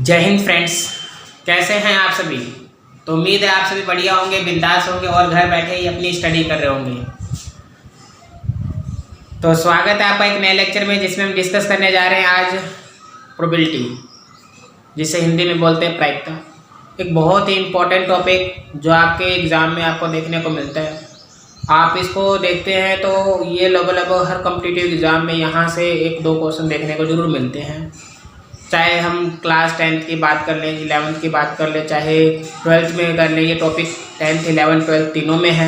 जय हिंद फ्रेंड्स, कैसे हैं आप सभी। तो उम्मीद है आप सभी बढ़िया होंगे, बिंदास होंगे और घर बैठे ही अपनी स्टडी कर रहे होंगे। तो स्वागत है आपका एक नए लेक्चर में, जिसमें हम डिस्कस करने जा रहे हैं आज प्रोबेबिलिटी, जिसे हिंदी में बोलते हैं प्रायिकता। एक बहुत ही इम्पोर्टेंट टॉपिक जो आपके एग्ज़ाम में आपको देखने को मिलता है। आप इसको देखते हैं तो ये लगभग हर कॉम्पिटिटिव एग्ज़ाम में यहाँ से 1-2 क्वेश्चन देखने को ज़रूर मिलते हैं। चाहे हम क्लास 10th की बात कर लें, 11th की बात कर लें, चाहे 12th में कर लें, ये टॉपिक 10th, 11th, 12th तीनों में है।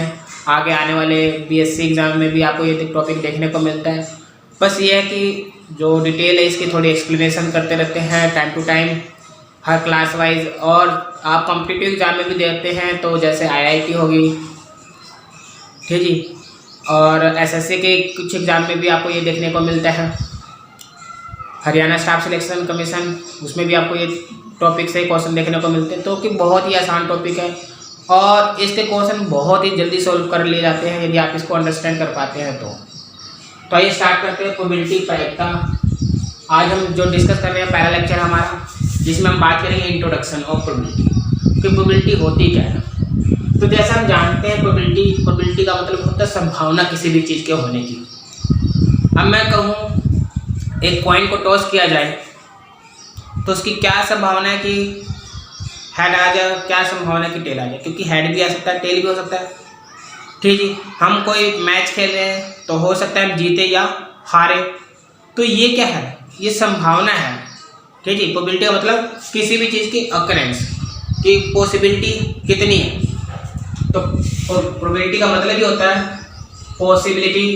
आगे आने वाले बीएससी एग्ज़ाम में भी आपको ये टॉपिक देखने को मिलता है। बस ये है कि जो डिटेल है इसकी थोड़ी एक्सप्लेनेशन करते रहते हैं टाइम टू टाइम, हर क्लास वाइज। और आप कॉम्पिटिटिव एग्ज़ाम में भी देखते हैं तो जैसे IIT होगी, ठीक जी, और SSC के कुछ एग्ज़ाम में भी आपको ये देखने को मिलता है। हरियाणा स्टाफ सिलेक्शन कमीशन, उसमें भी आपको ये टॉपिक से क्वेश्चन देखने को मिलते हैं। तो कि बहुत ही आसान टॉपिक है और इसके क्वेश्चन बहुत ही जल्दी सॉल्व कर लिए जाते हैं यदि आप इसको अंडरस्टैंड कर पाते हैं तो आइए स्टार्ट करते हैं प्रोबेबिलिटी प्रायिकता। आज हम जो डिस्कस कर रहे हैं पहला लेक्चर हमारा, जिसमें हम बात करेंगे इंट्रोडक्शन ऑफ प्रोबेबिलिटी कि प्रोबेबिलिटी होती क्या है। तो जैसा हम जानते हैं प्रोबेबिलिटी का मतलब होता है संभावना किसी भी चीज़ के होने की। अब मैं कहूँ एक कॉइन को टॉस किया जाए तो उसकी क्या संभावना है कि हेड आ जाए, क्या संभावना है कि टेल आ जाए, क्योंकि हेड भी आ सकता है, टेल भी हो सकता है। ठीक है, हम कोई मैच खेल रहे हैं तो हो सकता है हम जीते या हारे। तो ये क्या है, ये संभावना है। ठीक है, प्रोबेबिलिटी का मतलब किसी भी चीज़ की अकरेंस की पॉसिबिलिटी कितनी है। तो प्रोबेबिलिटी का मतलब ये होता है पॉसिबिलिटी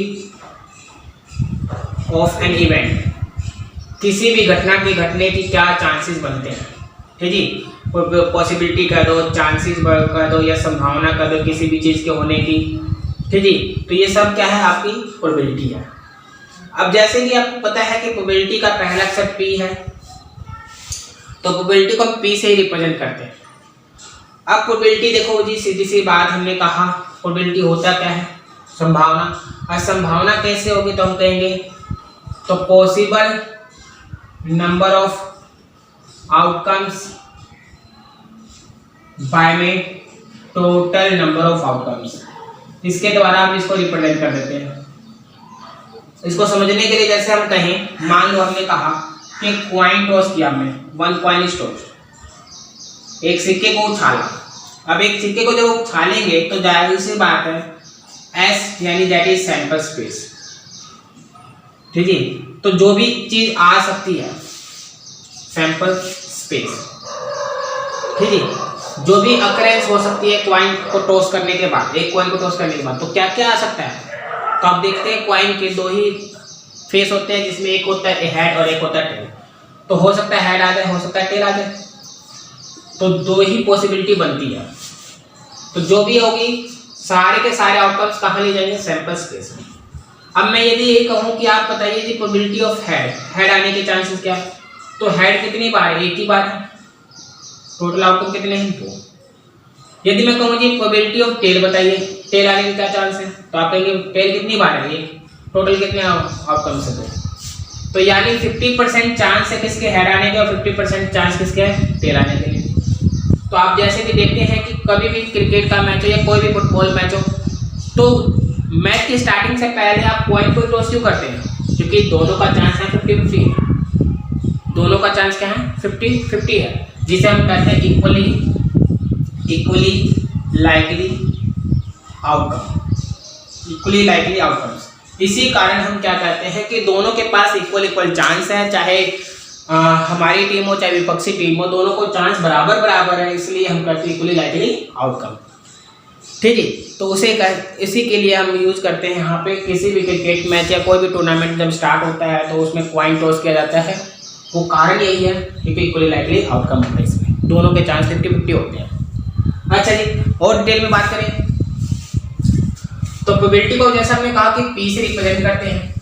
ऑफ एन इवेंट, किसी भी घटना के घटने की क्या चांसेस बनते हैं। ठीक है, पॉसिबिलिटी कर दो, चांसेस कर दो या संभावना कर दो किसी भी चीज़ के होने की। ठीक है, तो ये सब क्या है, आपकी प्रोबेबिलिटी है। अब जैसे कि आपको पता है कि प्रोबेबिलिटी का पहला अक्षर P है, तो प्रोबेबिलिटी को हम P से ही रिप्रेजेंट करते हैं। अब प्रोबेबिलिटी देखो जी, सीधी सी बात, हमने कहा प्रोबेबिलिटी होता क्या है, संभावना। और संभावना कैसे होगी तो हम कहेंगे तो possible number of outcomes by में टोटल नंबर ऑफ आउटकम्स, इसके द्वारा हम इसको रिप्रेजेंट कर देते हैं। इसको समझने के लिए जैसे हम कहें, मान लो हमने कहा कि कॉइन टॉस किया हमने, 1 कॉइन इज टॉस्ड, एक सिक्के को उछाला। अब एक सिक्के को जब उछालेंगे तो जाहिर सी बात है S यानी दैट इज सैंपल स्पेस। ठीक है, तो जो भी चीज आ सकती है सैंपल स्पेस, ठीक है, जो भी अकरेंस हो सकती है कॉइन को टॉस करने के बाद, एक कॉइन को टॉस करने के बाद, तो क्या क्या आ सकता है। तो आप देखते हैं कॉइन के 2 ही फेस होते हैं, जिसमें एक होता है हेड और एक होता है टेल। तो हो सकता है हेड आ जाए, हो सकता है टेल आ जाए, तो 2 ही पॉसिबिलिटी बनती है। तो जो भी होगी सारे के सारे आउटकम्स कहाँ ले जाएंगे, सैंपल स्पेस में। अब मैं यदि ये कहूँ कि आप बताइए जी प्रोबेबिलिटी ऑफ हेड आने के चांसेस क्या है, तो हेड कितनी बार है, एक ही बार है। टोटल आउटकम कितने हैं, 2। यदि मैं कहूँ जी प्रोबेबिलिटी ऑफ टेल बताइए, टेल आने के क्या चांस है, तो आप कहेंगे टेल कितनी बार है, ये टोटल कितने आउटकम्स है। तो यानी 50% चांस है किसके, हेड आने के, और 50% चांस किसके है, टेल आने के लिए। तो आप जैसे कि देखते हैं कि कभी भी क्रिकेट का मैच हो या कोई भी फुटबॉल मैच हो, तो मैच की स्टार्टिंग से पहले आप कॉइन को टॉस क्यों करते हैं, क्योंकि दोनों का चांस है 50-50 है। दोनों का चांस क्या है, 50-50 है, जिसे हम कहते हैं इक्वली लाइकली आउटकम्स। इसी कारण हम क्या कहते हैं कि दोनों के पास इक्वल चांस है, चाहे हमारी टीम हो चाहे विपक्षी टीम हो, दोनों को चांस बराबर है, इसलिए हम कहते हैं इक्वली लाइकली आउटकम। ठीक है, तो इसी के लिए हम यूज करते हैं यहाँ पे। किसी भी क्रिकेट मैच या कोई भी टूर्नामेंट जब स्टार्ट होता है तो उसमें कॉइन टॉस किया जाता है, वो कारण यही है क्योंकि इक्वली लाइकली आउटकम होता है, इसमें दोनों के चांस 50-50 होते हैं। अच्छा जी, और डिटेल में बात करें तो प्रोबेबिलिटी को जैसा हमने कहा कि P से रिप्रेजेंट करते हैं।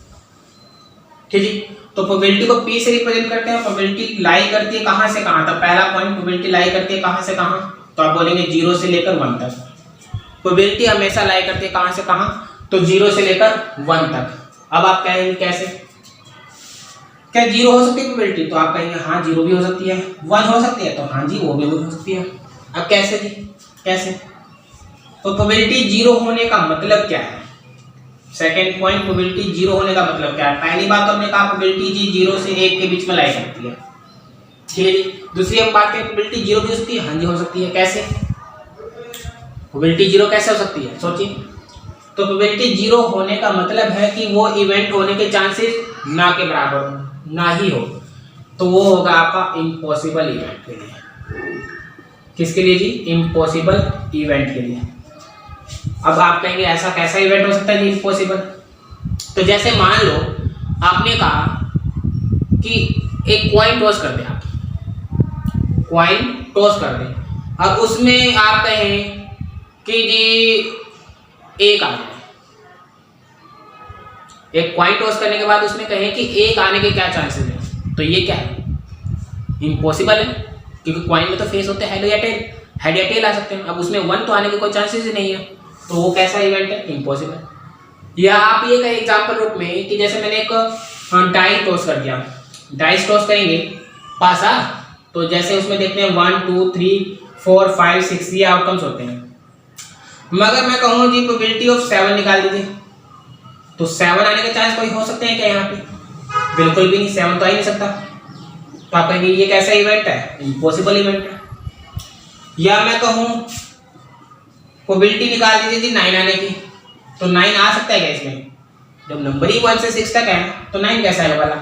ठीक है, तो प्रोबेबिलिटी को P से रिप्रेजेंट करते हैं। प्रोबेबिलिटी लाई करती है कहाँ से कहाँ तक, पहला पॉइंट प्रोबेबिलिटी लाई करती है कहाँ से कहाँ, तो आप बोलेंगे 0 से लेकर 1 तक। प्रोबेबिलिटी हमेशा लाई करती है कहाँ से कहाँ, तो 0 से लेकर 1 तक। अब आप कहेंगे क्या जीरो हो सकती है प्रोबेबिलिटी? तो आप कहेंगे हाँ जीरो भी हो सकती है, वन हो सकती है, तो हाँ जी वो भी हो सकती है। अब कैसे जी, कैसे? तो प्रोबेबिलिटी जीरो होने का मतलब क्या है? सेकेंड पॉइंट, प्रोबेबिलिटी जीरो होने का मतलब क्या है? पहली बात तो हमने कहा प्रोबेबिलिटी जी जीरो से एक के बीच में लाई सकती है, ठीक है जी। दूसरी हम बात करें प्रोबेबिलिटी जीरो भी हो सकती है, हाँ जी हो सकती है। कैसे प्रोबेबिलिटी जीरो कैसे हो सकती है? सोचिए। तो प्रोबेबिलिटी जीरो होने का मतलब है कि वो इवेंट होने के चांसेस ना के बराबर हो, ना ही हो, तो वो होगा आपका इम्पॉसिबल इवेंट के लिए। किसके लिए जी? इम्पॉसिबल इवेंट के लिए। अब आप कहेंगे ऐसा कैसा इवेंट हो सकता है जी इम्पॉसिबल? तो जैसे मान लो आपने कहा कि एक कॉइन टॉस कर दे, आप कॉइन टॉस कर दे, अब उसमें आप कहें कि जी एक आ जाए, एक कॉइन टॉस करने के बाद उसमें कहें कि एक आने के क्या चांसेस हैं, तो ये क्या है? इम्पॉसिबल है, क्योंकि कॉइन में तो फेस होते हैं हेड या टेल, हेड या टेल आ सकते हैं। अब उसमें वन तो आने के कोई चांसेस ही नहीं है, तो वो कैसा इवेंट है? इम्पॉसिबल। या आप ये कहें एग्जाम्पल रूप में कि जैसे मैंने एक डाइस टॉस कर दिया, डाइस टॉस करेंगे पासा, तो जैसे उसमें देखते हैं 1 2 3 4 5 6 ये आउटकम्स होते हैं। मगर मैं कहूँ जी प्रोबेबिलिटी ऑफ 7 निकाल दीजिए, तो 7 आने के चांस कोई हो सकते हैं क्या यहाँ पे? बिल्कुल भी नहीं, 7 तो आ ही नहीं सकता। तो आप कहेंगे ये कैसा इवेंट है? इम्पॉसिबल इवेंट है। या मैं कहूँ प्रोबेबिलिटी निकाल दीजिए जी 9 आने की, तो 9 आ सकता है क्या इसमें? जब नंबर ही 1 से 6 तक है तो 9 कैसा है वाला?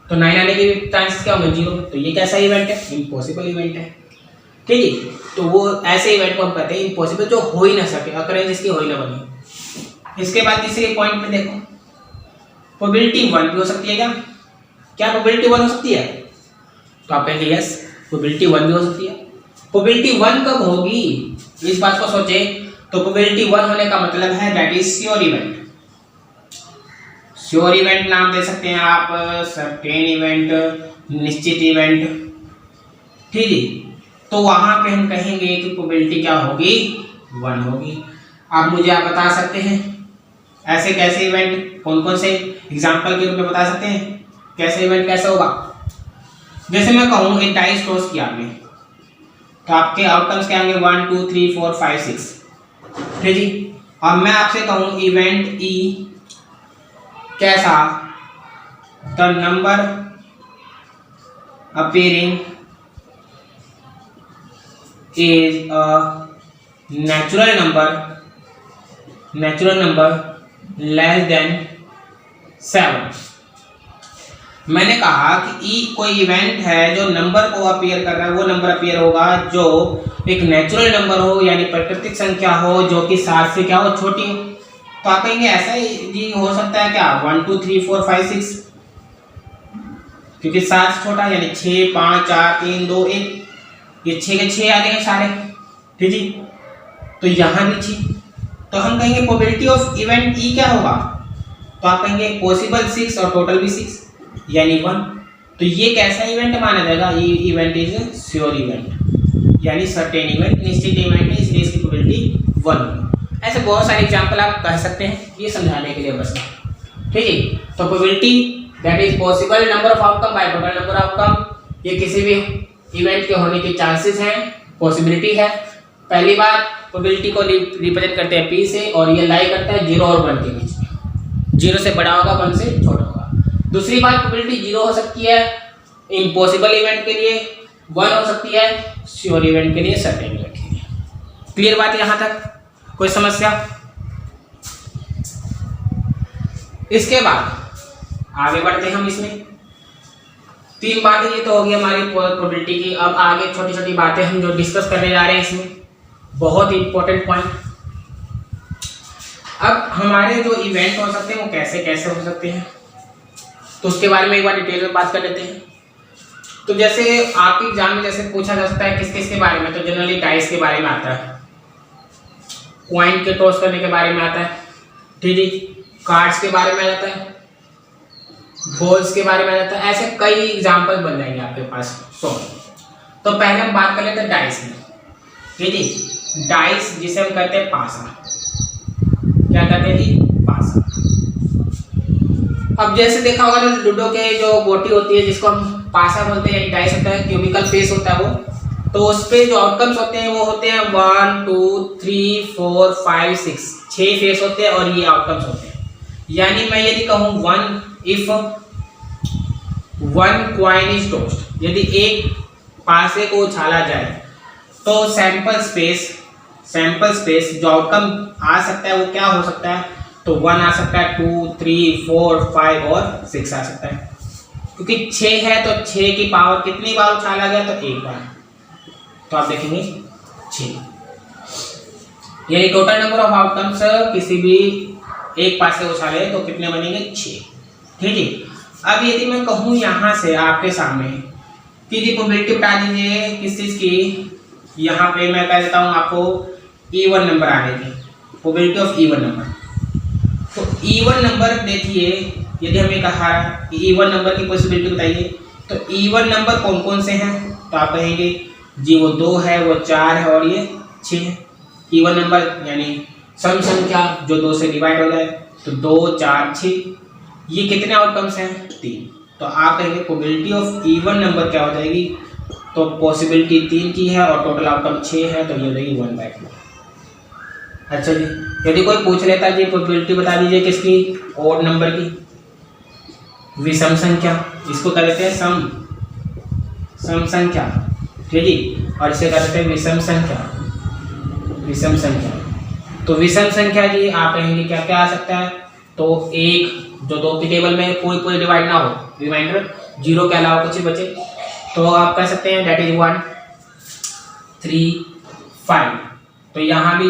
तो 9 आने के चांसेस क्या होंगे? 0। तो ये कैसा इवेंट है? इम्पॉसिबल इवेंट है, ठीक है। तो वो ऐसे इवेंट को हम कहते हैं इम्पॉसिबल, जो हो ही ना सके, अकरेंस जिसकी हो ही ना बनी। इसके बाद तीसरे पॉइंट में देखो, प्रोबेबिलिटी 1 भी हो सकती है क्या? क्या प्रोबेबिलिटी 1 हो सकती है? तो आप कहेंगे यस, प्रोबेबिलिटी 1 भी हो सकती है। प्रोबेबिलिटी 1 कब होगी, इस बात को सोचे। तो प्रोबेबिलिटी 1 होने का मतलब है that is sure event. Sure event नाम दे सकते हैं आप, सर्टेन इवेंट, निश्चित इवेंट, ठीक है। तो वहां पे हम कहेंगे कि प्रोबेबिलिटी क्या होगी? 1 होगी। आप मुझे आप बता सकते हैं ऐसे कैसे इवेंट, कौन कौन से एग्जाम्पल के रूप में बता सकते हैं कैसे इवेंट कैसे होगा? जैसे मैं कहूँ एक डाइस टॉस किया आपने, तो आपके आउटकम्स क्या होंगे? 1 2 3 4 5 6, ठीक जी। और मैं आपसे कहूँ इवेंट ई कैसा? The number appearing is a natural number less than 7। मैंने कहा कि ई कोई इवेंट है जो नंबर को अपीयर कर रहा है, वो नंबर अपीयर होगा जो एक नेचुरल नंबर हो, यानी प्राकृतिक संख्या हो, जो कि 7 से क्या हो? छोटी हो। तो आप कहेंगे ऐसा ही जी हो सकता है क्या? 1 2 3 4 5 6, क्योंकि 7 से छोटा, यानी 6 5 4 3 2 1, ये 6 के 6 आ गए सारे, ठीक है। तो यहाँ भी 6, तो हम कहेंगे प्रोबेबिलिटी ऑफ इवेंट ई क्या होगा? तो आप कहेंगे पॉसिबल 6 और टोटल भी 6, यानी 1। तो ये कैसा इवेंट माना जाएगा? ये इवेंट इज श्योर इवेंट, यानी सर्टेन इवेंट, निश्चित इवेंट है, इसलिए इसकी प्रोबेबिलिटी 1। ऐसे बहुत सारे एग्जाम्पल आप कह सकते हैं, ये समझाने के लिए बस, ठीक है। तो probability that is possible number of outcome by total number of outcome, ये किसी भी इवेंट के होने के चांसेस हैं, पॉसिबिलिटी है। पहली बात, प्रोबेबिलिटी को रिप्रेजेंट करते हैं पी से, और ये लाई करता है 0 और 1 के बीच में, 0 से बड़ा होगा 1 से छोटा होगा। दूसरी बात, प्रोबेबिलिटी 0 हो सकती है इम्पॉसिबल इवेंट के लिए, 1 हो सकती है श्योर इवेंट के लिए, सर्टेन इवेंट के लिए। क्लियर बात है यहाँ तक? कोई समस्या? इसके बाद आगे बढ़ते हैं हम इसमें। 3 बातें ये तो होगी हमारी प्रोबेबिलिटी की। अब आगे छोटी छोटी बातें हम जो डिस्कस करने जा रहे हैं इसमें, बहुत इंपॉर्टेंट पॉइंट। अब हमारे जो इवेंट हो सकते हैं वो कैसे कैसे हो सकते हैं, तो उसके बारे में एक बार डिटेल में बात कर लेते हैं। तो जैसे आपके एग्जाम में जैसे पूछा जा सकता है किस किस के बारे में, तो जनरली डाइस के बारे में आता है, कॉइन के टॉस करने के बारे में आता है, ठीक है, कार्ड्स के बारे में आता है, बॉल्स के बारे में आ जाता है। ऐसे कई एग्जाम्पल बन जाएंगे आपके पास 100। तो पहले हम बात कर लेते हैं डाइस में, ठीक है। डाइस जिसे हम कहते हैं पासा, क्या कहते हैं जी? पासा। अब जैसे देखा होगा ना लूडो के जो गोटी होती है जिसको हम पासा बोलते हैं, डाइस होता है, क्यूबिकल फेस होता है वो, तो उस पे जो आउटकम्स होते हैं वो होते हैं 1 2 3 4 5 6, 6 फेस होते हैं और ये आउटकम्स होते हैं। यानी मैं यदि कहूँ 1 इफ 1 कॉइन इज टॉस्ड, यदि एक पासे को उछाला जाए तो सैंपल स्पेस जो आउटकम आ सकता है वो क्या हो सकता है, तो 1 आ सकता है, 2 3 4 5 और 6 आ सकता है। क्योंकि 6 है तो 6 की पावर कितनी बार उछाला गया, तो एक बार, तो आप देखेंगे 6। यानी टोटल नंबर ऑफ आउटकम्स किसी भी एक पास से उछाले तो कितने बनेंगे, 6। ठीक है। अब यदि मैं कहूँ यहाँ से आपके सामने कि जी प्रोबेबिलिटी बता दीजिए किस चीज़ की, यहाँ पे मैं कह देता हूँ आपको इवन नंबर आने की, प्रोबेबिलिटी ऑफ इवन नंबर। तो इवन नंबर देखिए, यदि हमें कहा कि इवन नंबर की पॉसिबिलिटी बताइए, तो इवन नंबर कौन कौन से हैं, तो आप कहेंगे जी वो 2 है, वो 4 है और ये 6 है। इवन नंबर यानी सम संख्या जो 2 से डिवाइड हो जाए, तो 2 4 6, ये कितने आउटकम्स हैं, 3। तो आप कहेंगे प्रोबेबिलिटी ऑफ इवन नंबर क्या हो जाएगी, तो पॉसिबिलिटी 3 की है और टोटल आउटकम 6 है, तो ये हो जाएगी 1/2। अच्छा जी, यदि कोई पूछ लेता जी प्रोबेबिलिटी बता दीजिए किसकी, ऑड नंबर की, विषम संख्या, इसको कह देते हैं सम संख्या, ठीक है, और इसे कह देते हैं विषम संख्या। तो विषम संख्या जी आप कहेंगे क्या क्या आ सकता है, तो एक जो 2 की टेबल में पूरी डिवाइड ना हो, रिमाइंडर 0 के अलावा कुछ ही बचे, तो आप कह सकते हैं दैट इज 1 3 5। तो यहाँ भी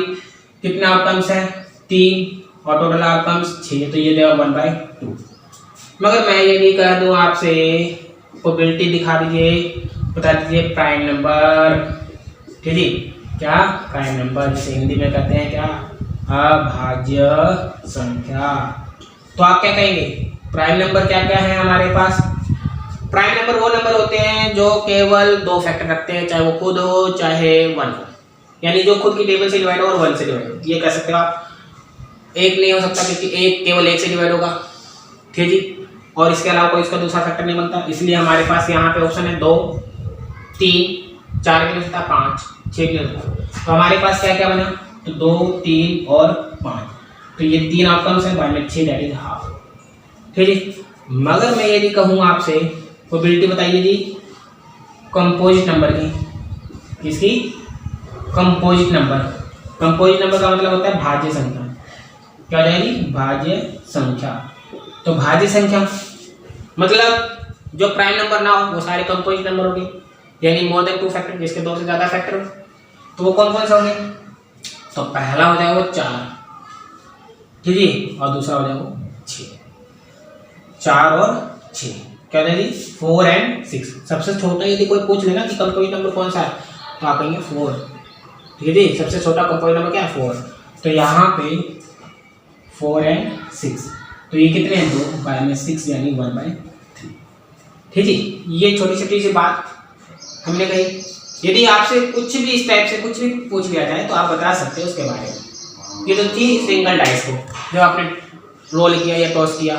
कितने आउटकम्स हैं, 3 और टोटल आउटकम्स 6, तो ये देगा 1/2। मगर मैं ये नहीं कह दूँ आपसे प्रोबेबिलिटी दिखा दीजिए, बता दीजिए प्राइम नंबर, ठीक है, क्या प्राइम नंबर, जिसे हिंदी में कहते हैं क्या, अभाज्य संख्या। तो आप क्या कहेंगे, प्राइम नंबर क्या क्या है हमारे पास, प्राइम नंबर वो नंबर होते हैं जो केवल 2 फैक्टर रखते हैं, चाहे वो खुद हो चाहे 1 हो, यानी जो खुद की टेबल से डिवाइड हो और 1 से डिवाइड हो, ये कह सकते हो आप। एक नहीं हो सकता क्योंकि एक केवल 1 से डिवाइड होगा, ठीक है, और इसके अलावा कोई इसका दूसरा फैक्टर नहीं बनता, इसलिए हमारे पास यहाँ पे ऑप्शन है 2 3 4 के लिए 5 6 के लिए। तो हमारे पास क्या क्या बना, तो 2 3 और 5, तो ये 3 आउटकम्स हैं, बाय में 6 दैट इज हाफ, ठीक है। मगर मैं यदि कहूँ आपसे प्रोबेबिलिटी बताइए जी कंपोजिट नंबर की, किसकी, कंपोजिट नंबर का मतलब होता है भाज्य संख्या, क्या हो जाएगी, भाज्य संख्या। तो भाज्य संख्या मतलब जो प्राइम नंबर ना हो वो सारे कंपोजिट नंबर होंगे, यानी मोर देन 2 फैक्टर, जिसके 2 से ज़्यादा फैक्टर हो, तो वो कौन कौन से होंगे, तो पहला हो जाएगा वो 4, ठीक है, और दूसरा हो जाएगा 6, 4 और 6, क्या हो जाएगी 4 और 6। सबसे छोटा यदि कोई पूछ लेना कि कंपोजिट नंबर कौन सा है, तो आप कहेंगे 4, ठीक है, सबसे छोटा कंपोजिट नंबर क्या है, 4। तो यहाँ पे 4 और 6, तो ये कितने हैं, 2 बाय में 6 यानी 1/3, ठीक है। ये छोटी छोटी सी बात हमने कही। यदि आपसे कुछ भी इस टाइप से कुछ भी पूछ लिया जाए तो आप बता सकते हो उसके बारे में। ये तो थी सिंगल डाइस को, जब आपने रोल किया या टॉस किया,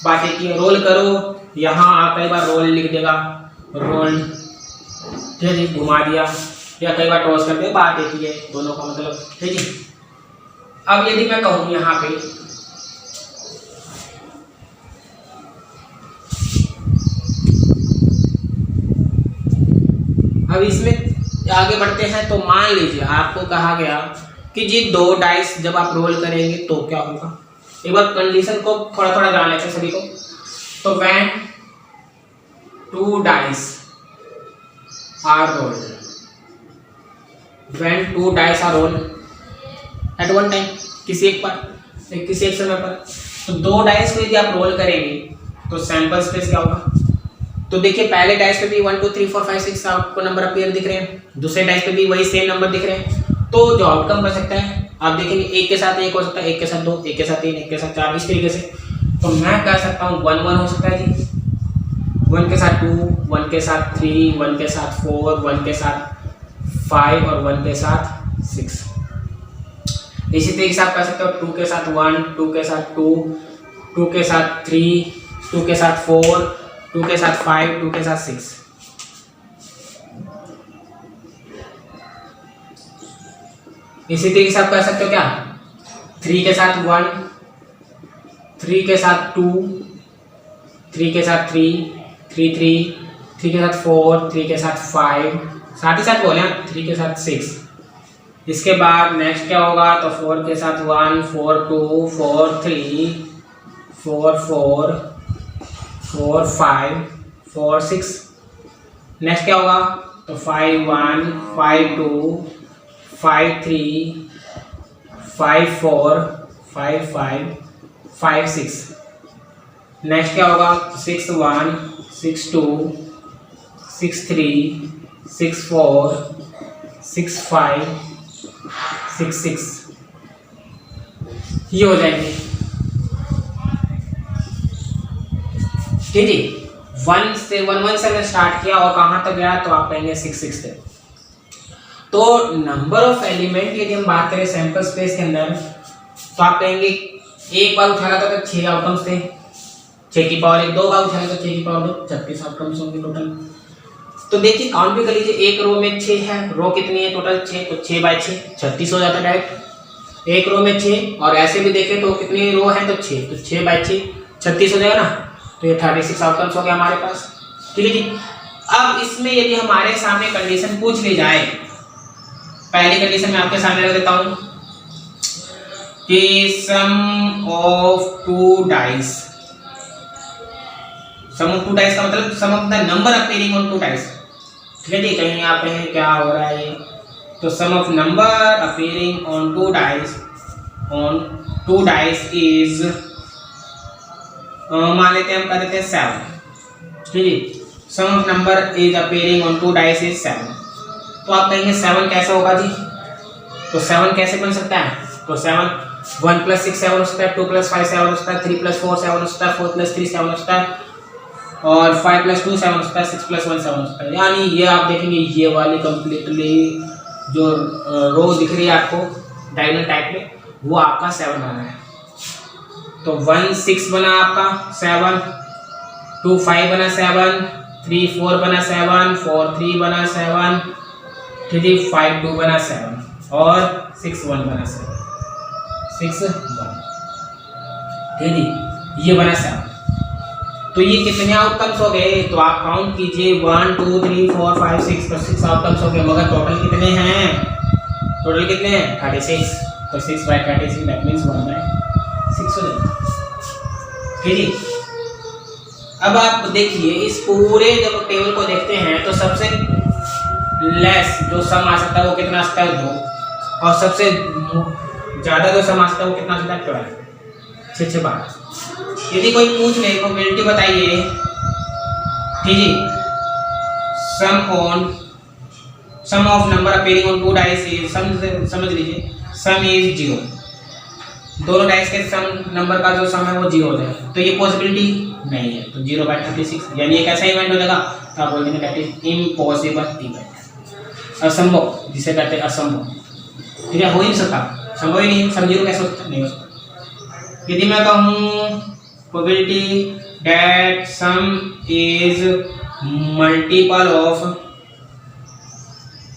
बातें की, रोल करो, यहाँ आप कई बार रोल लिख देगा, रोल, ठीक है, घुमा दिया, या कई बार टॉस करके बातें की है, दोनों का मतलब, ठीक है। अब यदि मैं कहूँ यहाँ पे अब इसमें आगे बढ़ते हैं, तो मान लीजिए आपको कहा गया कि जी 2 डाइस जब आप रोल करेंगे तो क्या होगा। एक बार कंडीशन को थोड़ा थोड़ा जान लेते हैं सभी को। तो when 2 dice are rolled, when 2 dice are rolled at one time, किसी एक समय पर, तो 2 डाइस को यदि आप रोल करेंगे तो सैंपल स्पेस क्या होगा। तो देखिए पहले डाइस पे भी 1 2 3 4 5 6 आपको नंबर अपीयर दिख रहे हैं, दूसरे डाइस पे भी वही सेम नंबर दिख रहे हैं। तो जो आउटकम बन सकता है आप देखेंगे, एक के साथ एक हो सकता है, एक के साथ 2, एक के साथ 3, एक के साथ 4, इस तरीके से। तो मैं कह सकता हूँ 1 1 हो सकता है जी, 1 के साथ 2, 1 के साथ 3, 1 के साथ 4, 1 के साथ 5 और 1 के साथ 6। इसी तरीके से आप कह सकते हो 2 के साथ 1, 2 के साथ 2, 2 के साथ 3, 2 के साथ 4, 2 के साथ 5, 2 के साथ 6। इसी तरीके से आप कर सकते हो क्या, 3 के साथ 1, 3 के साथ 2, 3 के साथ 3, 3 के साथ 4, 3 के साथ 5, साथ ही साथ बोले 3 के साथ 6। इसके बाद नेक्स्ट क्या होगा, तो 4 के साथ 1, 4 2, 4 3, 4 4, 4 5, 4 6। नेक्स्ट क्या होगा, तो 5 1, 5 2, 5 3, 5 4, 5 5, 5 6। नेक्स्ट क्या होगा, 6 1, 6 2, 6 3, 6 4, 6 5, 6 6। ये हो जाएंगे। ठीक है, 1 से 1 से हमने स्टार्ट किया और कहाँ तक गया, तो आप कहेंगे 6 6 तक। तो नंबर ऑफ एलिमेंट यदि हम बात करें सैंपल स्पेस के अंदर, तो आप कहेंगे एक बार उठाना था तो 6 आउटकम्स थे, 6 की पावर 1, 2 बार उठाना तो 6 की पावर 2, 36 आउटकम्स होंगे टोटल। तो देखिए काउंट भी कर लीजिए, एक रो में 6 है, रो कितनी है टोटल 6, तो 6 बाय 6 36 हो जाता है डायरेक्ट। एक रो में 6 और ऐसे भी देखें तो कितनी रो है, तो 6, तो 6 बाय 6 36 हो जाएगा ना, तो ये 36 आउटकम्स हो गए हमारे पास। ठीक है जी। अब इसमें यदि हमारे सामने कंडीशन पूछ ली जाए, पहली कंडीशन मैं आपके सामने रख देता हूं कि sum of 2 dice, sum of 2 dice का मतलब sum of the number appearing on 2 dice. ठीक है जी, कहीं यहाँ पे है क्या हो रहा है ये, तो sum of number appearing on 2 dice is, मान लेते हैं हम कर देते हैं 7। ठीक है, sum of number is appearing on 2 dice is 7। तो आप कहेंगे 7 कैसे होगा जी, तो 7 कैसे बन सकता है, तो 7 1 + 6 7 हो सकता है, 2 + 5 7 हो सकता है, 3 + 4 7 हो सकता है, 4 + 3 7 हो सकता है, और 5 + 2 7 हो सकता है, 6 + 1 7 हो सकता है। यानी ये आप देखेंगे ये वाली कंप्लीटली जो रो दिख रही है आपको डायगोनल टाइप में, वो आपका 7 बना है। तो 1 6 बना आपका 7, 2 5 बना 7, 3 4 बना 7, 4 3 बना 7, 3 5 2 बना 7 और 6 1 बना 7, 6 1। ठीक है, ये बना 7। तो ये कितने आउटकम्स हो गए, तो आप काउंट कीजिए 1 2 3 4 5 6, तो 6 आउटकम्स हो गए। मगर टोटल कितने हैं, टोटल कितने हैं 36, तो 6 बाय 36 दैट मींस 1/6 हो जाएगा। ठीक है, अब आप देखिए इस पूरे जब टेबल को देखते हैं तो सबसे लेस जो सम आ सकता है वो कितना आ सकता है 2, और सबसे ज़्यादा जो सम आ सकता है वो कितना आ सकता है 12, 6 6 12। यदि कोई पूछ ले प्रोबेबिलिटी बताइए, ठीक है, sum of number appearing on 2 dice is, समझ लीजिए सम इज 0, दोनों डाइस के सम नंबर का जो सम है वो 0 हो जाएगा, तो ये पॉसिबिलिटी नहीं है, तो 0/36 यानी एक ऐसा इवेंट हो जाएगा, तो आप बोल देंगे दैट इज इम्पॉसिबल इवेंट, असंभव, जिसे कहते हैं असंभव। ठीक है, हो ही नहीं सकता, संभव ही नहीं, सम 0 कैसे हो सकता, नहीं हो सकता। यदि मैं कहूँ probability that some is multiple of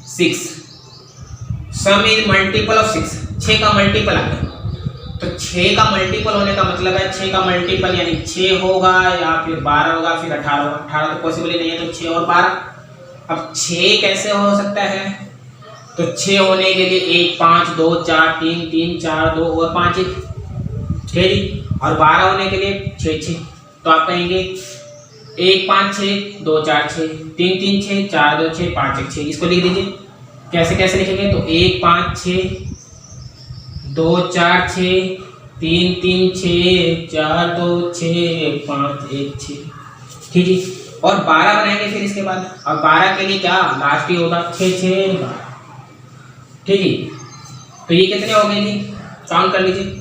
6, some is multiple of 6, 6 का मल्टीपल आ गया, तो 6 का मल्टीपल होने का मतलब है 6 का मल्टीपल यानी 6 होगा या फिर 12 होगा, फिर 18 होगा। 18 तो पॉसिबल ही नहीं है, तो 6 और 12। अब 6 कैसे हो सकता है, तो 6 होने के लिए 1 5 2 4 3 3 4 2 और 5 1 6, और 12 होने के लिए 6 6, तो आप कहेंगे 1 5 6 2 4 6 3 3 6 4 2 6 5 1 6। इसको लिख दीजिए, कैसे कैसे लिखेंगे, तो 1 5 6 2 4 6 3 3 6 4 2 6 5 1 6। ठीक है, और 12 बनाएंगे फिर इसके बाद, और 12 के लिए क्या लास्ट ही होगा 6 6 12। ठीक है, तो ये कितने हो गए जी, काउंट कर लीजिए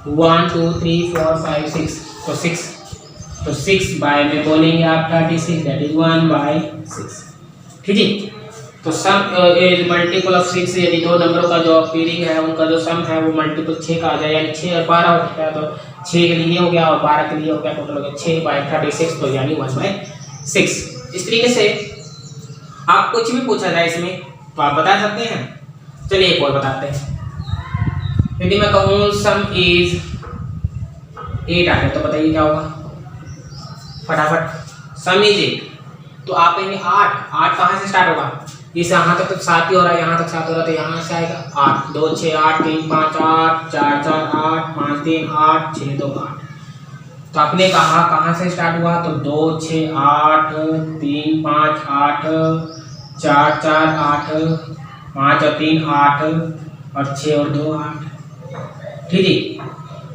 1 2 3 4 5 6, तो 6, तो 6 बाय में बोलेंगे आप 36 दैट इज 1/6। ठीक है, तो सम इज मल्टीपल ऑफ 6, यदि दो नंबरों का जो पेयरिंग है उनका जो सम है वो मल्टीपल 6 का आ जाए, यानी 6 और 12 हो सकता है, तो 6 के लिए हो गया और 12 के लिए हो गया, टोटल हो गया 6/36, तो यानी 1/6। इस तरीके से आप कुछ भी पूछा जाए इसमें तो आप बता सकते हैं। चलिए एक और बताते हैं। यदि मैं कहूँ सम इज 8 आ गया तो बताइए क्या होगा फटाफट। सम इज 8 तो आप कहेंगे 8 कहाँ से स्टार्ट होगा, इस यहाँ तक तो 7 ही हो रहा है, यहाँ तक 7 हो रहा है, तो यहाँ से आएगा 8 2 6 8 3 5 8 4 4 8 5 3 8 6 2 8। तो आपने कहा कहाँ से स्टार्ट हुआ, तो 2 6 8 3 5 8 4 4 8 5 और 3 8 और 6 और 2 8। ठीक है,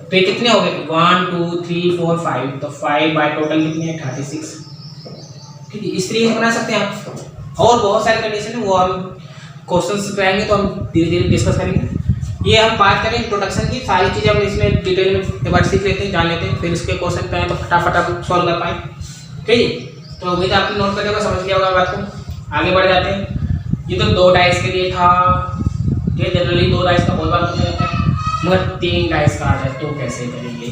तो ये कितने हो गए 1 2 3 4 5, तो 5 बाय टोटल कितने हैं 36। ठीक है, इस तरीके से बना सकते हैं आप। और बहुत सारे कंडीशन है वो हम क्वेश्चंस पे आएंगे तो हम धीरे धीरे डिस्कस करेंगे। ये हम बात करें इंट्रोडक्शन की, सारी चीज़ें हम इसमें डिटेल में एक बार सीख लेते हैं, जान लेते हैं, फिर इसके क्वेश्चन पे आए तो फटाफट आप सॉल्व कर पाए। ठीक है, तो उम्मीद आपने नोट कर लिया होगा, समझ लिया होगा बात को। आगे बढ़ जाते हैं। ये तो 2 डाइस के लिए था, ये जनरली 2 डाइस का बहुत बार पूछा जाता है, मगर 3 डाइस का आ जाए तो कैसे करेंगे,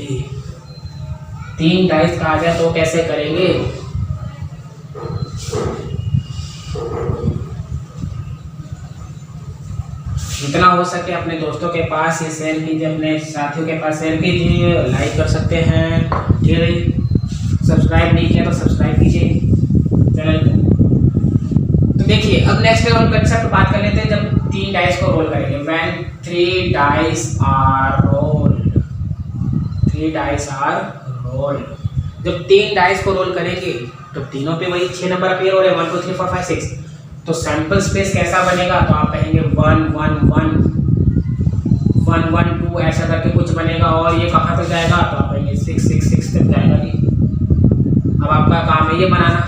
3 डाइस का आ जाए तो कैसे करेंगे। जितना हो सके अपने दोस्तों के पास ये शेयर कीजिए, अपने साथियों के पास शेयर कीजिए, लाइक कर सकते हैं। ठीक है, सब्सक्राइब नहीं किया तो सब्सक्राइब कीजिए चैनल को। तो देखिए अब नेक्स्ट हम कंसेप्ट बात कर लेते हैं जब 3 डाइस को रोल करेंगे। When 3 dice are rolled, 3 dice are rolled, जब 3 डाइस को रोल करेंगे तो तीनों पे वही 6 नंबर अपीयर हो रहे हैं 1 2 3 4 5 6। तो सैंपल स्पेस कैसा बनेगा, तो आप कहेंगे 1 1 1 1 1 2 ऐसा करके कुछ बनेगा, और ये कहाँ तक जाएगा, तो आप कहेंगे 6 6 6 तक जाएगा जी। अब आपका काम है ये बनाना।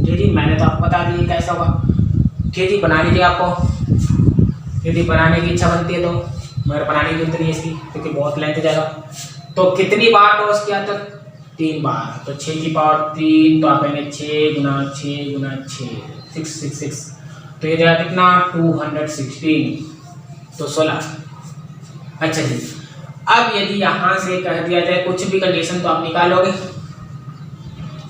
जी मैंने तो आपको बता दी कैसा होगा। ठीक जी, बना लीजिए आपको यदि बनाने की इच्छा बनती है तो, मगर बनाने की जरूरत नहीं है इसकी क्योंकि बहुत लेंथ जाएगा। तो कितनी बार टॉस किया, तो 3 बार, तो 6 की पावर 3, तो आप कहेंगे 6 गुना 6 गुना 6 6 6 6, तो ये जाएगा कितना 216, तो 16। अच्छा जी, अब यदि यहाँ से कह दिया जाए कुछ भी कंडीशन तो आप निकालोगे,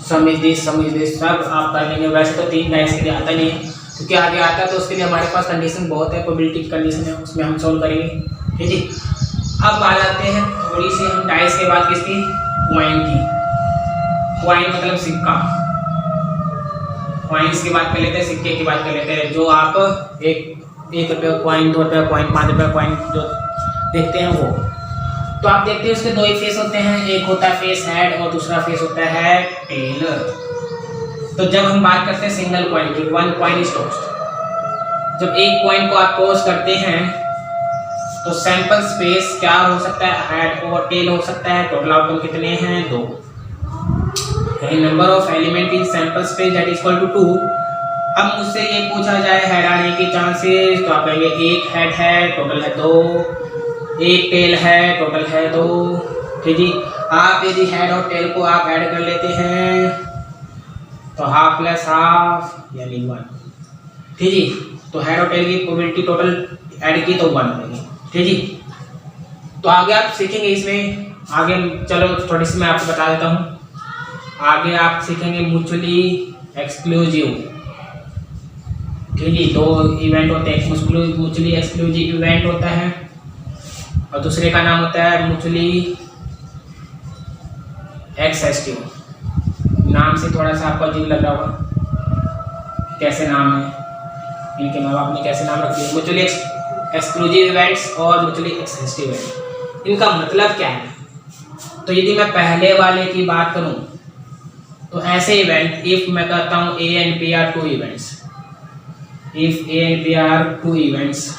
समझ दिस सब आप कर लेंगे। वैसे तो 3 डाइस के लिए आता नहीं है क्योंकि आगे आता है तो उसके लिए हमारे पास कंडीशन बहुत है, प्रोबेबिलिटी की कंडीशन है, उसमें हम सॉल्व करेंगे। ठीक है, अब आ जाते हैं थोड़ी सी हम डाइस के बाद किसकी, कॉइन की। कॉइन मतलब सिक्का, कॉइन्स की बात कर लेते हैं, सिक्के की बात कर लेते हैं। जो आप एक रुपये कॉइन, 2 रुपये कॉइन, 5 रुपये कॉइन जो देखते हैं वो, तो आप देखते हैं उसके 2 ही फेस होते हैं, एक होता है फेस हेड और दूसरा फेस होता है टेल। तो जब हम बात करते हैं सिंगल कॉइन की, 1 कॉइन इज टॉस्ड, जब एक कॉइन को आप टॉस करते हैं तो सैंपल स्पेस क्या हो सकता है, हेड और टेल हो सकता है। टोटल आउटकम कितने हैं 2, number of element in sample space that is equal to 2। अब मुझसे ये पूछा जाए हेड आने की चांसेस, तो आप कहेंगे 1 हेड है टोटल है 2, 1 टेल है टोटल है 2। ठीक जी, आप यदि हेड और टेल को आप ऐड कर लेते हैं तो हाफ प्लस हाफ यानी 1। ठीक जी, तो हेड और टेल की प्रोबेबिलिटी टोटल ऐड की तो 1 बनेगी। ठीक जी, तो आगे आप सीखेंगे इसमें, आगे चलो थोड़ी सी मैं आपको बता देता हूँ। आगे आप सीखेंगे म्यूचुअली एक्सक्लूसिव। ठीक है, 2 इवेंट होते हैं, म्यूचुअली एक्सक्लूसिव इवेंट होता है और दूसरे का नाम होता है म्यूचुअली एक्सहेस्टिव। नाम से थोड़ा सा आपको अजीब लग रहा होगा, कैसे नाम है, इनके माँ बाप ने कैसे नाम रख दिया, म्यूचुअली एक्सक्लूसिव इवेंट्स और म्यूचुअली एक्सहेस्टिव इवेंट। इनका मतलब क्या है, तो यदि मैं पहले वाले की बात करूं तो ऐसे इवेंट, इफ मैं कहता हूं A and B are 2 events, if A and B are 2 events,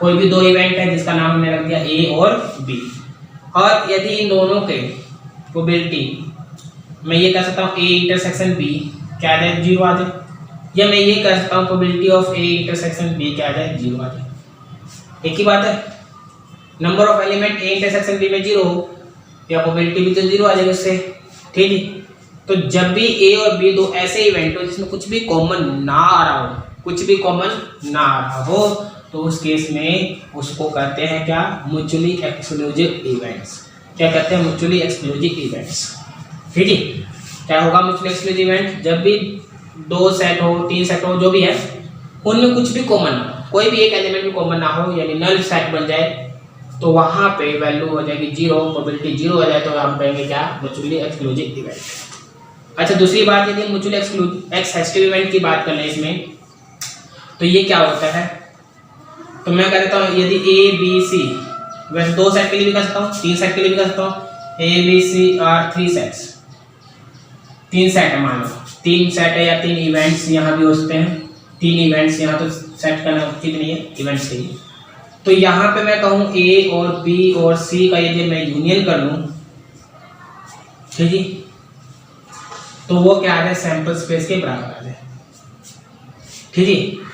कोई भी 2 इवेंट है जिसका नाम हमने रख दिया ए और बी, और यदि इन दोनों के प्रोबेबिलिटी मैं ये कह सकता हूँ ए इंटरसेक्शन बी क्या आ जाए 0 आ जाए, या मैं ये कह सकता हूँ probability of A intersection B क्या आ जाए 0 आ जाए। एक ही बात है, number of element A intersection B में 0 हो या प्रोबेबिलिटी भी तो 0 आ जाएगी उससे। ठीक है, तो जब भी ए और बी दो ऐसे इवेंट हो जिसमें कुछ भी कॉमन ना आ रहा हो, कुछ भी कॉमन ना आ रहा हो, तो उस केस में उसको कहते हैं क्या, म्यूचुअली एक्सक्लूसिव इवेंट्स। क्या कहते हैं, म्यूचुअली एक्सक्लूसिव इवेंट्स। ठीक है, क्या होगा म्यूचुअली एक्सक्लूसिव इवेंट, जब भी दो सेट हो, तीन सेट हो, जो भी है, उनमें कुछ भी कॉमन ना हो, कोई भी एक एलिमेंट भी कॉमन ना हो, यानी नल सेट बन जाए, तो वहां पे वैल्यू हो जाएगी 0, प्रोबेबिलिटी 0 हो जाए तो हम कहेंगे क्या, म्यूचुअली एक्सक्लूसिव इवेंट। अच्छा, दूसरी बात यदि म्यूचुअली एक्सक्लूसिव इवेंट की बात कर लें इसमें, तो ये क्या होता है, तो मैं कह देता हूँ यदि ए बी सी, वैसे दो सेट के लिए भी कर सकता हूँ, तीन सेट के लिए भी कर सकता हूँ, A B C are 3 sets, 3 set है, मान लो 3 सेट है या 3 इवेंट्स यहाँ भी हो सकते हैं, 3 इवेंट्स, यहाँ तो सेट करना उचित नहीं है, इवेंट्स के लिए। तो यहाँ पे मैं कहूँ ए और बी और सी का यदि मैं यूनियन कर लूँ, ठीक है, तो वो क्या आ जाए, सैंपल स्पेस के बराबर आ जाए। ठीक है,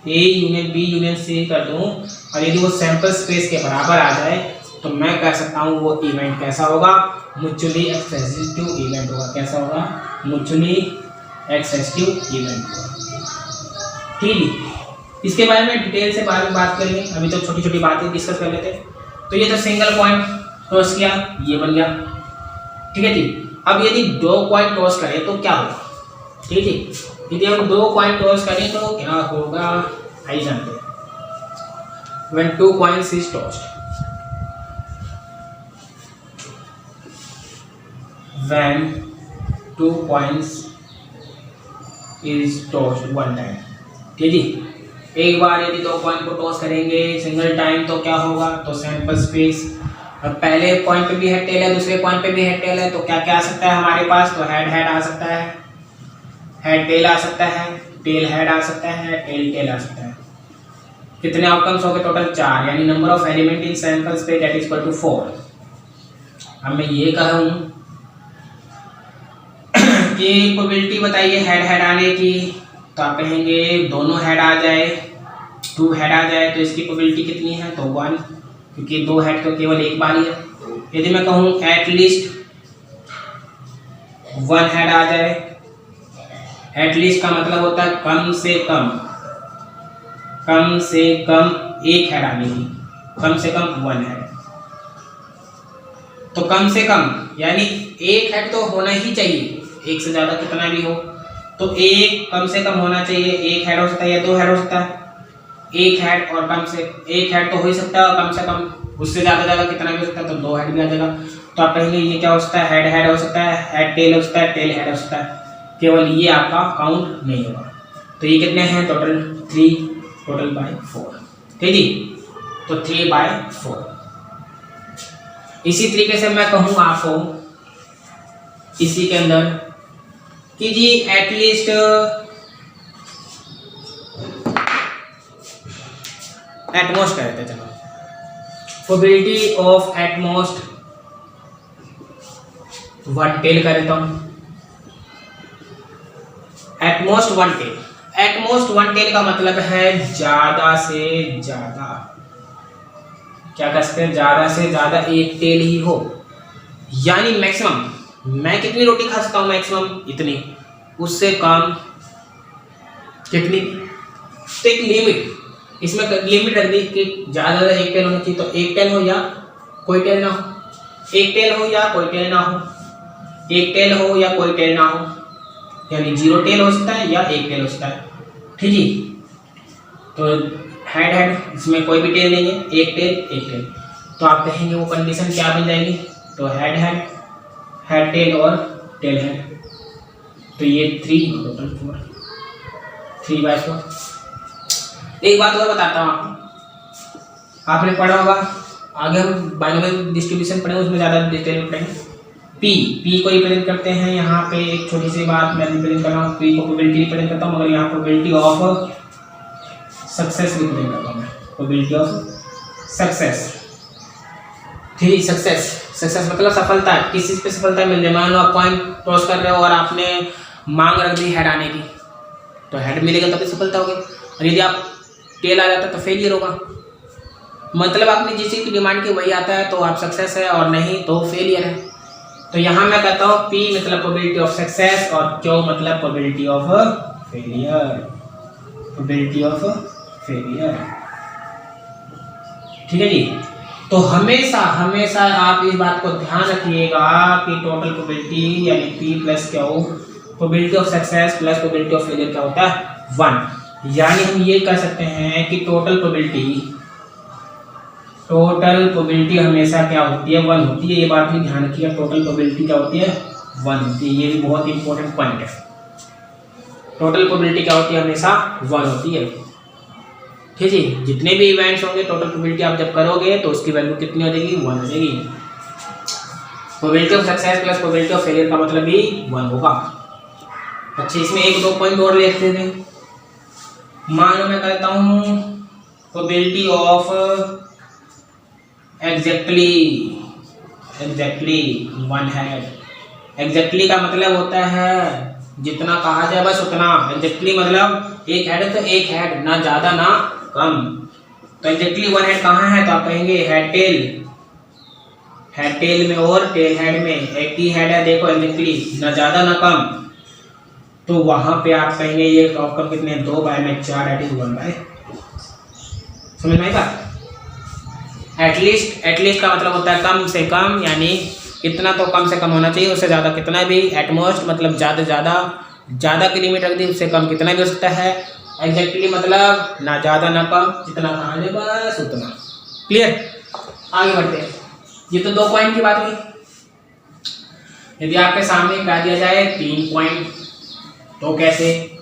A union B union C कर दूँ और यदि वो सैंपल स्पेस के बराबर आ जाए तो मैं कह सकता हूँ वो इवेंट कैसा होगा, म्यूचुअली एक्सक्लूसिव इवेंट होगा। कैसा होगा, म्यूचुअली एक्सक्लूसिव इवेंट होगा। ठीक है, इसके बारे में डिटेल से बाद में बात करेंगे, अभी तो छोटी छोटी बातें डिस्कस कर लेते हैं। तो ये तो सिंगल पॉइंट टॉस किया, ये बन गया। ठीक है जी, अब यदि 2 पॉइंट टॉस करें तो क्या होगा, ठीक है, यदि हम 2 पॉइंट टॉस करें तो क्या होगा, आइए जानते हैं। When 2 coins is tossed, when 2 coins is tossed one time, ठीक है, एक बार यदि 2 कॉइन को टॉस करेंगे सिंगल टाइम तो क्या होगा, तो सैंपल स्पेस, और पहले पॉइंट पे भी हेड टेल है, दूसरे पॉइंट पे भी हेड टेल है, तो क्या क्या आ सकता है हमारे पास, तो हेड हेड आ सकता है, हेड टेल आ सकता है, टेल हेड आ सकता है, टेल टेल आ सकता है। कितने आउटकम्स हो गए, टोटल 4, यानी number of element in sample space that is equal to 4। अब मैं ये कहूँ कि प्रोबेबिलिटी बताइए हेड हेड आने की, तो आप कहेंगे दोनों हेड आ जाए, 2 हेड आ जाए तो इसकी प्रोबेबिलिटी कितनी है, तो 1, क्योंकि 2 हेड तो केवल एक बार ही है। यदि मैं कहूँ एटलीस्ट 1 हेड आ जाए, एटलीस्ट का मतलब होता है कम से कम एक हेड आने की, कम से कम 1 हेड, तो कम से कम यानी एक हेड तो होना ही चाहिए, एक से ज़्यादा कितना भी हो, तो एक कम से कम होना चाहिए, एक हेड हो सकता है या 2 हेड हो सकता है, एक हेड और कम से एक हेड तो हो ही सकता है, और कम से कम उससे ज़्यादा कितना भी हो सकता है, तो 2 हेड भी आ जाएगा। तो आप कहेंगे ये क्या हो सकता है, हेड हेड हो सकता है, हेड टेल हो सकता है, टेल हेड हो सकता है, केवल ये आपका काउंट नहीं होगा। तो ये कितने हैं, टोटल 3, टोटल बाय 4, ठीक है, तो 3 बाय 4। इसी तरीके से मैं कहूँ आपको इसी के अंदर कि जी एटलीस्ट एटमोस्ट कहते हैं, चलो प्रोबेबिलिटी ऑफ एटमोस्ट 1 टेल कर देता हूँ, एटमोस्ट 1 टेल। एटमोस्ट 1 टेल का मतलब है ज्यादा से ज्यादा, क्या कर सकते हैं, ज्यादा से ज्यादा एक टेल ही हो, यानी मैक्सिमम मैं कितनी रोटी खा सकता हूँ, मैक्सिमम इतनी, उससे कम कितनी, तो एक लिमिट, इसमें लिमिट रख दी कि ज्यादा एक टेल होना चाहिए, तो एक टेल हो या कोई टेल ना हो, एक टेल हो या कोई टेल ना हो, एक टेल हो या कोई टेल ना हो, यानी 0 टेल हो सकता है या एक टेल हो सकता है, ठीक है। तो हेड हेड, इसमें कोई भी टेल नहीं है, एक टेल, तो आप कहेंगे वो कंडीशन क्या बन जाएगी, तो हेड हेड, हेड टेल और टेल हेड, तो ये 3 टोटल 4, 3 बाय 4। एक बात और बताता हूँ आपको, आपने पढ़ा होगा, आगे हम बाइनोमियल डिस्ट्रीब्यूशन पढ़ेंगे, उसमें ज़्यादा डिटेल में पढ़ेंगे। पी को रिप्रेजेंट करते हैं, यहाँ पे एक छोटी सी बात मैं रिप्रेजेंट कर रहा हूँ, पी को प्रोबेबिलिटी रिप्रेजेंट करता हूँ, मगर यहाँ प्रोबेबिलिटी ऑफ सक्सेस रिप्रेजेंट करता हूँ मैं, प्रोबेबिलिटी ऑफ सक्सेस, ठीक, सक्सेस मतलब सफलता, किस चीज़ पे सफलता मिल जाए। मान लो आप पॉइंट टॉस कर रहे हो और आपने मांग रख दी हेड आने की, तो हेड मिलेगा तभी सफलता होगी, और यदि आप टेल आ जाता तो फेलियर होगा, मतलब आपने जिस चीज़ की डिमांड की वही आता है तो आप सक्सेस है, और नहीं तो फेलियर है। तो यहाँ मैं कहता हूँ P मतलब प्रोबेबिलिटी ऑफ सक्सेस और Q मतलब probability of failure, probability of failure. ठीक है जी। तो हमेशा हमेशा आप इस बात को ध्यान रखिएगा कि टोटल प्रोबेबिलिटी यानी P plus Q probability of success plus probability of failure क्या होता है 1। यानी हम ये कह सकते हैं कि टोटल प्रोबेबिलिटी हमेशा क्या होती है 1 होती है। ये बात भी ध्यान रखिएगा, टोटल प्रोबेबिलिटी क्या होती है 1 होती है। ये भी बहुत इंपॉर्टेंट पॉइंट है। टोटल प्रोबेबिलिटी क्या होती है हमेशा 1 होती है। ठीक है, जितने भी इवेंट्स होंगे टोटल प्रोबेबिलिटी आप जब करोगे तो उसकी वैल्यू कितनी हो जाएगी 1 हो जाएगी। Probability of success plus probability of failure का मतलब भी 1 होगा। अच्छा, इसमें एक दो पॉइंट और लिखते थे। मान लो मैं कहता हूँ probability of exactly 1 head. Exactly का मतलब होता है जितना कहा जाए बस उतना। एग्जैक्टली मतलब एक हेड है तो एक हेड, ना ज्यादा ना कम। तो एग्जैक्टली 1 हेड कहाँ है तो आप कहेंगे हेड टेल में और टेल हेड में एक ही हेड है। देखो एग्जैक्टली ना ज्यादा ना कम, तो वहां पे आप कहेंगे ये आउटकम कितने 2 बाय में 4 दैट इज 1 बाय। समझ में आई बात? एटलीस्ट का मतलब होता है कम से कम, यानी इतना तो कम से कम होना चाहिए, उससे ज़्यादा कितना भी। एटमोस्ट मतलब ज़्यादा की लिमिट रख दी, उससे कम कितना भी हो सकता है। एग्जैक्टली मतलब ना ज़्यादा ना कम, जितना कहा जाए बस उतना। क्लियर? आगे बढ़ते हैं। ये तो 2 पॉइंट की बात हुई। यदि आपके सामने कह दिया जाए 3 पॉइंट तो कैसे?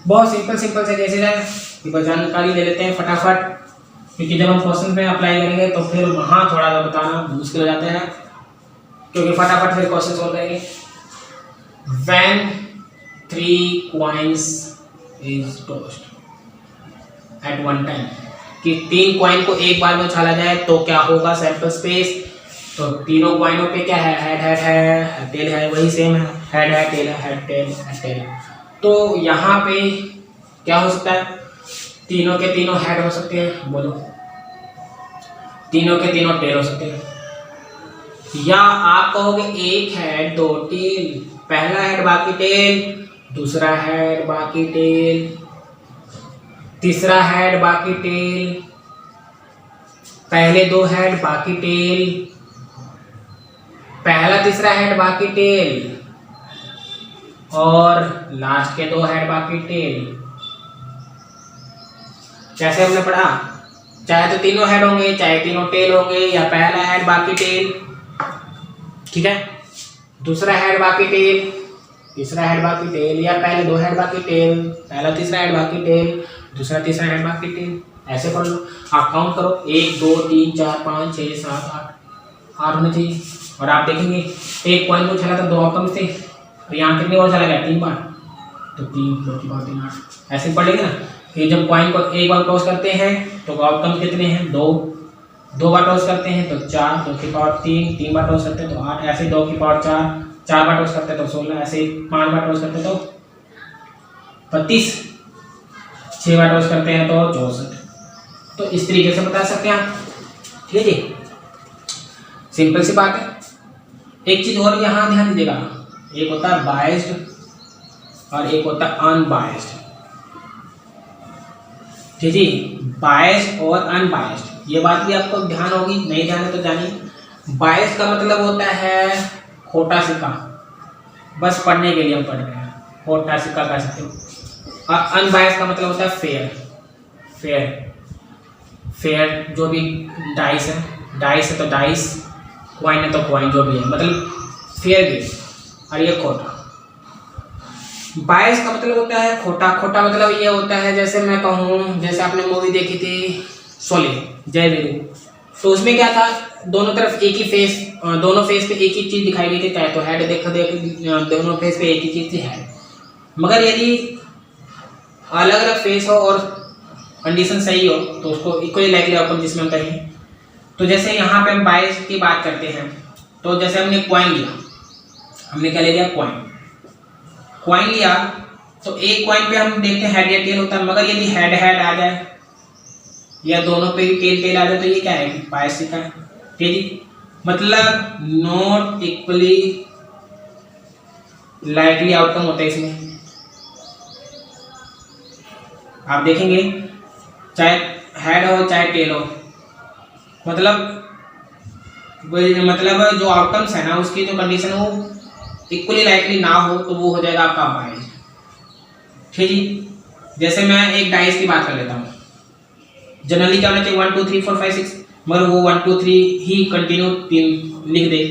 बहुत सिंपल से कैसे जाए कि जानकारी ले लेते हैं फटाफट, क्योंकि जब हम क्वेश्चन में अप्लाई करेंगे तो फिर वहाँ थोड़ा सा बताना मुश्किल हो जाता है, क्योंकि फटाफट फिर क्वेश्चन सॉल्व करेंगे। When 3 coins is tossed at one time, कि 3 कॉइन को एक बार में उछाला जाए तो क्या होगा सैंपल स्पेस। तो तीनों कॉइनों पे क्या है हेड है टेल है, वही सेम है, हेड है टेल है, हेड टेल हेड टेल। तो यहाँ पे क्या हो सकता है, तीनों के तीनों हेड हो सकते हैं, बोलो तीनों के तीनों टेल हो सकते हैं। या आप कहोगे एक हेड 2 टेल, पहला हेड बाकी टेल, दूसरा हेड बाकी टेल, तीसरा हेड बाकी टेल, पहले 2 हेड बाकी टेल, पहला तीसरा हेड बाकी टेल, और लास्ट के 2 हेड बाकी टेल। कैसे हमने पढ़ा, चाहे तो तीनों हेड होंगे, चाहे तीनों टेल होंगे, या पहला हेड बाकी टेल, ठीक है, दूसरा हेड बाकी टेल, तीसरा हेड बाकी टेल, या पहले 2 हेड बाकी टेल, पहला तीसरा हेड बाकी टेल, दूसरा तीसरा हेड बाकी टेल। ऐसे पढ़ लो, आप काउंट करो 1 2 3 4 5 6 7 8 होने चाहिए। और आप देखेंगे एक पॉइंट को उछाला था 2 आउटकम थे, तो यहाँ कितनी बार चला गया 3 बार, तो 3 2 की बार 3 8। ऐसे पढ़ेंगे ना कि जब पॉइंट को एक बार क्रॉस करते हैं तो आउटकम कितने हैं 2 बार टॉस करते हैं तो 4, 2 की पावर 3 बार टॉस करते हैं तो 8, ऐसे 2 की पावर 4 बार टॉस करते हैं तो 16, ऐसे 5 बार टॉस करते हैं तो 32, 6 बार टॉस करते हैं तो 64। तो इस तरीके से बता सकते हैं आप। ठीक है जी, सिंपल सी बात है। एक चीज और यहाँ ध्यान दीजिएगा, एक होता है बायस्ड और एक होता है अनबायस्ड। ठीक है, बायस्ड और अनबायस्ड, ये बात भी आपको ध्यान होगी, नहीं ध्यान है तो जानिए। बायस्ड का मतलब होता है खोटा सिक्का, बस पढ़ने के लिए हम पढ़ रहे हैं, खोटा सिक्का कह सकते हो। और अनबायस्ड का मतलब होता है फेयर, जो भी डाइस है तो डाइस, क्वाइन है तो क्वाइन, जो भी है मतलब फेयर गेम। और ये खोटा, बायस का मतलब होता है खोटा मतलब ये होता है, जैसे मैं कहूँ, जैसे आपने मूवी देखी थी शोले जय वीरू, तो उसमें क्या था, दोनों तरफ एक ही फेस, दोनों फेस पे एक ही चीज़ दिखाई गई थी, चाहे तो हेड देख दोनों फेस पे एक ही चीज़ थी हेड। मगर यदि अलग अलग फेस हो और कंडीशन सही हो तो उसको इक्वली लाइकली आउटकम जिसमें हम कहें। तो जैसे यहाँ पे हम बायस की बात करते हैं, तो जैसे हमने क्वाइन लिया, हमने क्या ले लिया क्वाइन लिया, तो एक क्वाइन पे हम देखते हैं हेड या टेल होता है। मगर यदि हेड आ जाए या दोनों पे टेल आ जाए तो ये क्या है बायस सिक्का है। ठीक है, मतलब नॉट इक्वली लाइकली आउटकम होता है इसमें। आप देखेंगे चाहे हेड हो चाहे टेल हो, मतलब जो आउटकम्स है ना उसकी जो कंडीशन हो इक्वली लाइकली ना हो तो वो हो जाएगा आपका बायस्ड। ठीक है, जैसे मैं एक डाइस की बात कर लेता हूँ। जनरली क्या होना चाहिए 1 2 3 4 5 6, मगर वो 1 2 3 ही कंटिन्यू 3 लिख दे,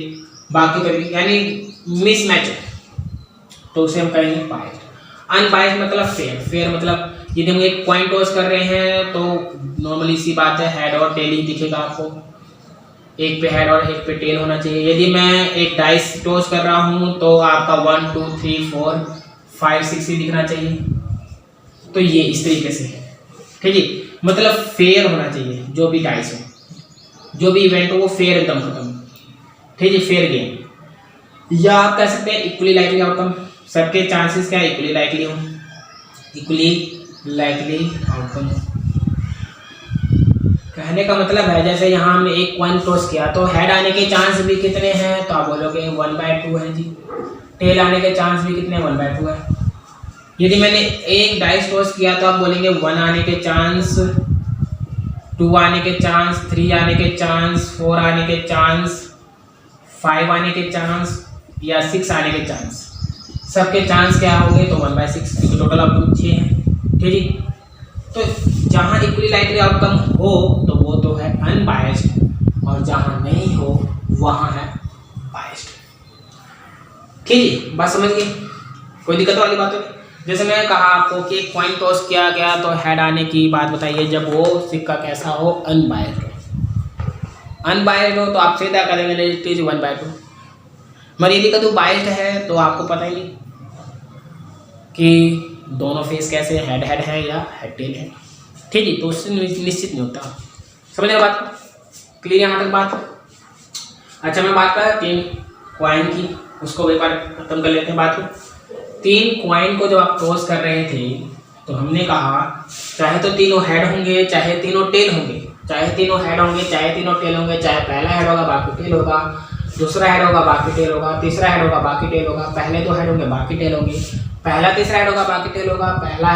बाकी कभी यानी मिसमैच, तो उसे हम कहेंगे बायस्ड। अनबायस्ड मतलब फेयर। फेयर मतलब यदि हम एक कॉइन टॉस कर रहे हैं तो नॉर्मली सी बात है हेड और टेल ही दिखेगा आपको, एक पे हेड और एक पे टेल होना चाहिए। यदि मैं एक डाइस टॉस कर रहा हूं तो आपका 1 2 3 4 5 6 ही दिखना चाहिए। तो ये इस तरीके से है। ठीक है, मतलब फेयर होना चाहिए, जो भी डाइस हो, जो भी इवेंट हो वो फेयर एकदम खत्म। ठीक है, फेयर गेम। या आप कह सकते हैं इक्वली लाइकली आउटकम। सबके चांसेस क्या इक्वली लाइकली हो, इक्वली लाइकली आउटकम। कहने का मतलब है जैसे यहाँ हमने एक कॉइन टॉस किया तो हेड आने के चांस भी कितने हैं, तो आप बोलोगे 1/2 है जी। टेल आने के चांस भी कितने 1/2 है। यदि मैंने एक डाइस टॉस किया तो आप बोलेंगे 1 आने के चांस, 2 आने के चांस, 3 आने के चांस, 4 आने के चांस, 5 आने के चांस या 6 आने के चांस। सबके चांस क्या होंगे तो 1/6, क्योंकि टोटल आउटकम 6 है। ठीक है, तो जहाँ इक्वली लाइकली आउटकम हो तो वो तो है अनबायस्ड, और जहाँ नहीं हो वहाँ है बायस्ड। ठीक है, बात समझ गए, कोई दिक्कत वाली बात नहीं। जैसे मैंने कहा आपको कि कॉइन टॉस किया गया तो हेड आने की बात बताइए जब वो सिक्का कैसा हो, अनबायस्ड हो। अनबायस्ड हो तो आप सीधा करेंगे इट इज 1/2। मगर यदि कभी बायस्ड है तो आपको पता ही नहीं कि दोनों फेस कैसे, हेड हेड है या हेड टेल है। ठीक है, तो उससे निश्चित नहीं होता। समझ रहे बात, क्लियर यहाँ तक बात। अच्छा, मैं बात कर 3 कॉइन की, उसको एक बार खत्म कर लेते हैं बात को। 3 कॉइन को जब आप टॉस कर रहे थे तो हमने कहा चाहे तो तीनों हेड होंगे चाहे तीनों टेल होंगे, चाहे तीनों हेड होंगे चाहे तीनों टेल होंगे, चाहे पहला हेड होगा बाकी टेल होगा, दूसरा हेड होगा बाकी टेल होगा, तीसरा हेड होगा बाकी टेल होगा, पहले 2 हेड होंगे बाकी टेल होंगे, पहला तीसरा हेड होगा बाकी टेल होगा, पहला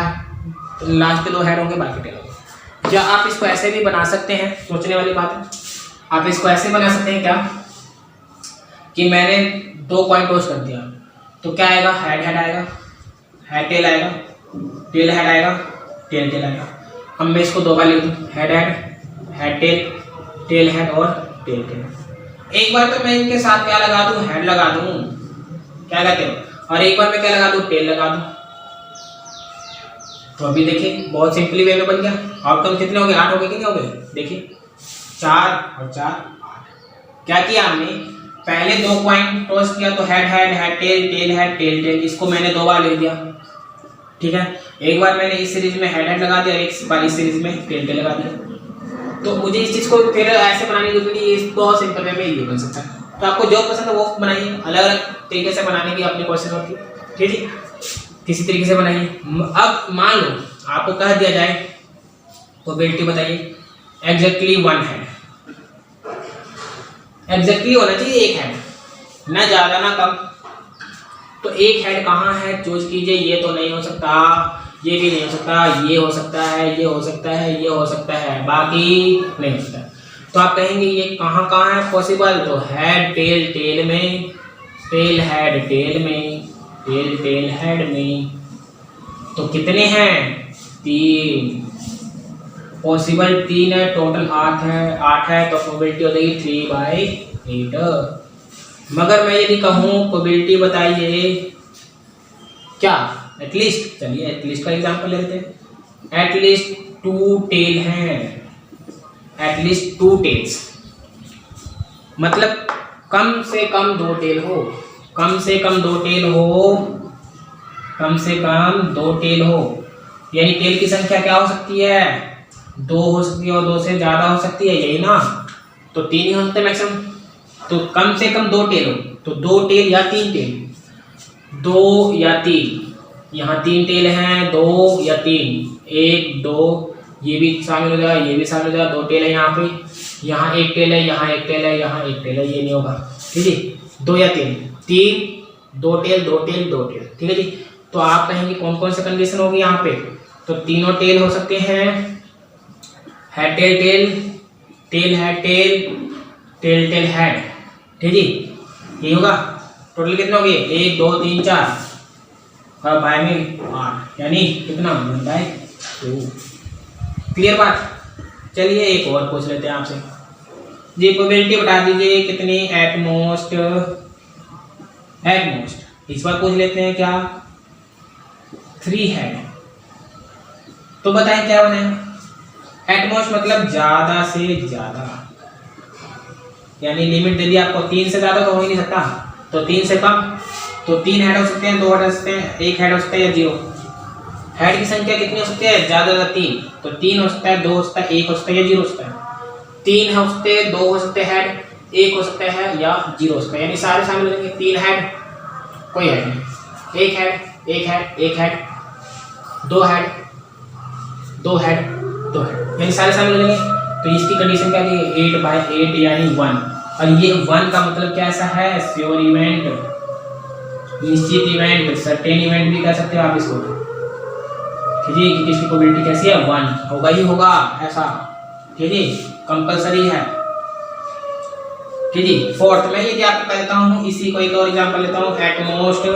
लास्ट के 2 हेड होंगे बाकी टेल होगा। या आप इसको ऐसे भी बना सकते हैं, सोचने वाली बात है, आप इसको ऐसे बना सकते हैं क्या कि मैंने 2 कॉइन टॉस कर दिया तो क्या आएगा, हेड हेड आएगा, हेड टेल आएगा, टेल हेड आएगा, टेल टेल आएगा। अब मैं इसको 2 बार लिख दूँ, head head, head tail, tail head और टेल टेल। एक बार तो मैं इनके साथ क्या लगा दूँ, हेड लगा दूँ, क्या कहते हो, और एक बार मैं क्या लगा दूँ, टेल लगा दूँ। तो अभी देखिए बहुत सिंपली वे में बन गया। आउटकम कितने हो गए, 8 हो गए, कितने हो गए देखिए, 4 और 4 8। क्या किया हमने, पहले 2 कॉइन टॉस किया तो head head, head tail, tail head, tail tail, इसको मैंने 2 बार लिख दिया। ठीक है, एक बार मैंने इस सीरीज में हेड हेड लगा दिया, एक बार इस सीरीज में टेल टेल लगा दिया। तो मुझे इस चीज़ को फिर ऐसे बनाने की जरूरत नहीं, इस बहुत सिंपल वे में ये बन सकता है। तो आपको जो पसंद है वो बनाइए, अलग अलग तरीके से बनाने की अपनी कोशिश होती है। ठीक है, किसी तरीके से बनाइए। अब मान लो आपको कह दिया जाए प्रोबेबिलिटी बताइए, एग्जैक्टली 1 हेड, एग्जैक्टली होना चाहिए 1 हेड, ना ज़्यादा ना कम। तो 1 हेड कहाँ है चूज कीजिए, ये तो नहीं हो सकता, ये भी नहीं हो सकता, ये हो सकता है, ये हो सकता है, ये हो सकता है, बाकी नहीं हो सकता। तो आप कहेंगे ये कहाँ कहाँ है पॉसिबल, तो हेड टेल टेल में, टेल हेड टेल में, टेल टेल हेड में। तो कितने हैं, 3 पॉसिबल, 3 है, टोटल 8 है, 8 है तो प्रोबेबिलिटी हो जाएगी 3/8। मगर मैं यदि कहूँ प्रोबेबिलिटी बताइए क्या, एटलीस्ट, चलिए एटलीस्ट का एग्जांपल लेते हैं। एटलीस्ट 2 टेल हैं, एटलीस्ट 2 टेल्स, मतलब कम से कम 2 टेल हो, कम से कम 2 टेल हो, कम से कम 2 टेल हो। यानी टेल की संख्या क्या हो सकती है, 2 हो सकती है और 2 से ज़्यादा हो सकती है, यही ना। तो 3 ही हो सकते हैं मैक्सिमम। तो कम से कम 2 टेल हो, तो 2 टेल या 3 टेल, 2 या 3, यहाँ 3 टेल हैं, 2 या 3, 1 2, ये भी शामिल हो जाएगा, ये भी शामिल हो जाएगा, 2 टेल है यहाँ पे। यहाँ एक टेल है, यहाँ एक टेल है, यहाँ एक टेल है, ये नहीं होगा। ठीक है, 2 या 3, 3, 2 टेल, 2 टेल, 2 टेल। ठीक है जी। तो आप कहेंगे कौन कौन सी कंडीशन होगी यहाँ पे? तो तीनों टेल हो सकते हैं, head tail tail, tail head tail, tail tail head. ठीक है, ये होगा। टोटल कितने हो गए? 1 2 3 4 और बाय में 8, यानी कितना? 1/2। क्लियर बात? चलिए एक और पूछ लेते हैं आपसे जी, प्रोबेबिलिटी बता दीजिए कितनी एटमोस्ट। इस बार पूछ लेते हैं क्या? 3 हेड। तो बताएं क्या बने? एटमोस्ट मतलब ज्यादा से ज्यादा, यानी लिमिट दे दी आपको, 3 से ज्यादा तो हो ही नहीं सकता, तो 3 से कम। तो 3 हेड हो सकते हैं, 2 हेड हो सकते हैं, 1 हेड हो सकता है या 0। हेड की संख्या कितनी हो सकती है? ज्यादा 3, तो 3 हो सकता है, 2 हो सकता है, 1 हो सकता है या 0 हो सकता है। 3 हो सकते हैं, 2 हो सकते हैं हेड, 1 हो सकता है या 0 हो सकता है, यानी सारे शामिल हो जाएंगे। 3 हेड, कोई हेड नहीं, 1 head, 1 head, 1 head, 2 head, 2 head, 2 head, यानी सारे शामिल हो जाएंगे। तो इसकी कंडीशन क्या है? 8/8 यानी 1। और ये 1 का मतलब क्या ऐसा है? श्योर इवेंट, निश्चित इवेंट, सर्टेन इवेंट भी कह सकते हो आप इसको। ठीक है, कि किसकी प्रोबेबिलिटी कैसी है? 1 होगा ही होगा ऐसा। ठीक है, कंपलसरी है। ठीक है, फोर्थ में यदि आपको कह देता हूँ, इसी को एक और एग्जांपल लेता हूँ, एटमोस्ट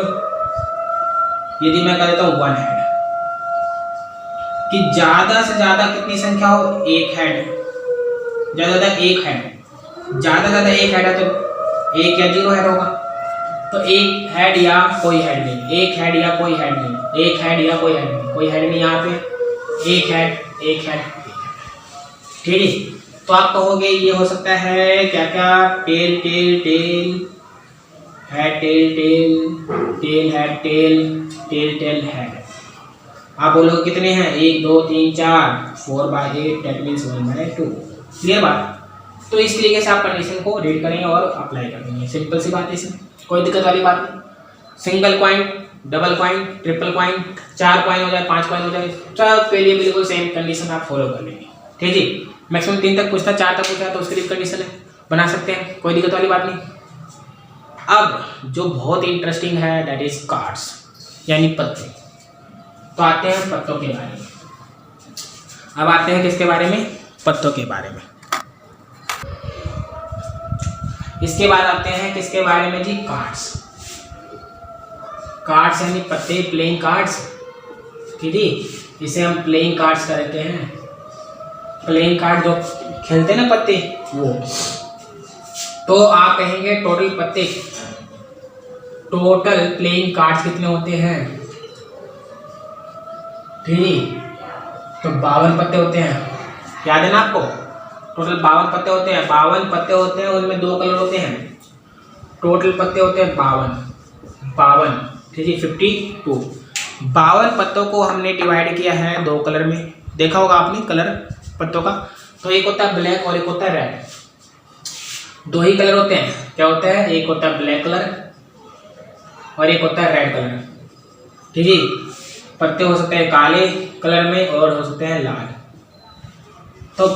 यदि मैं कह देता हूँ 1 हेड, कि ज्यादा से ज्यादा कितनी संख्या हो? 1 हेड, ज्यादा से ज्यादा 1 हेड, ज्यादा से ज्यादा 1 हेड है तो 1 या 0 हेड होगा। तो 1 हेड या कोई हेड नहीं, 1 हेड या कोई हेड नहीं, 1 हेड या कोई हेड नहीं, कोई हेड नहीं यहाँ पे, 1 हेड, 1 हेड। ठीक है, तो आप कहोगे ये हो सकता है क्या क्या? Tail tail tail, head tail tail, tail head tail, tail tail head. आप बोलोगे कितने हैं? 1 2 3 4, 4/8, दैट मीन्स 1/2। क्लियर बात? तो इस तरीके से आप कंडीशन को रीड करेंगे और अप्लाई करेंगे। सिंपल सी बात है, इसमें कोई दिक्कत वाली बात नहीं। Single coin, double coin, triple coin, 4 coin हो जाए, 5 कॉइन हो जाए, सब के लिए बिल्कुल सेम कंडीशन आप फॉलो कर लेंगे। ठीक है, मैक्सिमम 3 तक पूछता, 4 तक पूछा तो उसके लिए कंडीशन है, बना सकते हैं, कोई दिक्कत वाली बात नहीं। अब जो बहुत इंटरेस्टिंग है दैट इज कार्ड्स, यानी पत्ते। तो आते हैं पत्तों के बारे में। अब आते हैं किसके बारे में? पत्तों के बारे में। इसके बाद आते हैं किसके बारे में जी? कार्ड्स। कार्ड्स यानी पत्ते, प्लेइंग कार्ड्स। ठीक है, इसे हम प्लेइंग कार्ड्स कहते हैं। प्लेइंग कार्ड जो खेलते हैं ना पत्ते, वो। तो आप कहेंगे टोटल पत्ते, टोटल प्लेइंग कार्ड्स कितने होते हैं? ठीक है, तो 52 पत्ते होते हैं, याद है ना आपको? टोटल 52 पत्ते होते हैं, 52 पत्ते होते हैं, उनमें 2 कलर होते हैं। टोटल पत्ते होते हैं 52। ठीक है, 52। 52 पत्तों को हमने डिवाइड किया है 2 कलर में, देखा होगा आपने कलर पत्तों का। तो एक होता है ब्लैक और एक होता है रेड। 2 ही कलर होते हैं, क्या होता है? एक होता है ब्लैक कलर और एक होता है रेड कलर। ठीक है, पत्ते हो सकते हैं काले कलर में और हो सकते हैं लाल। तो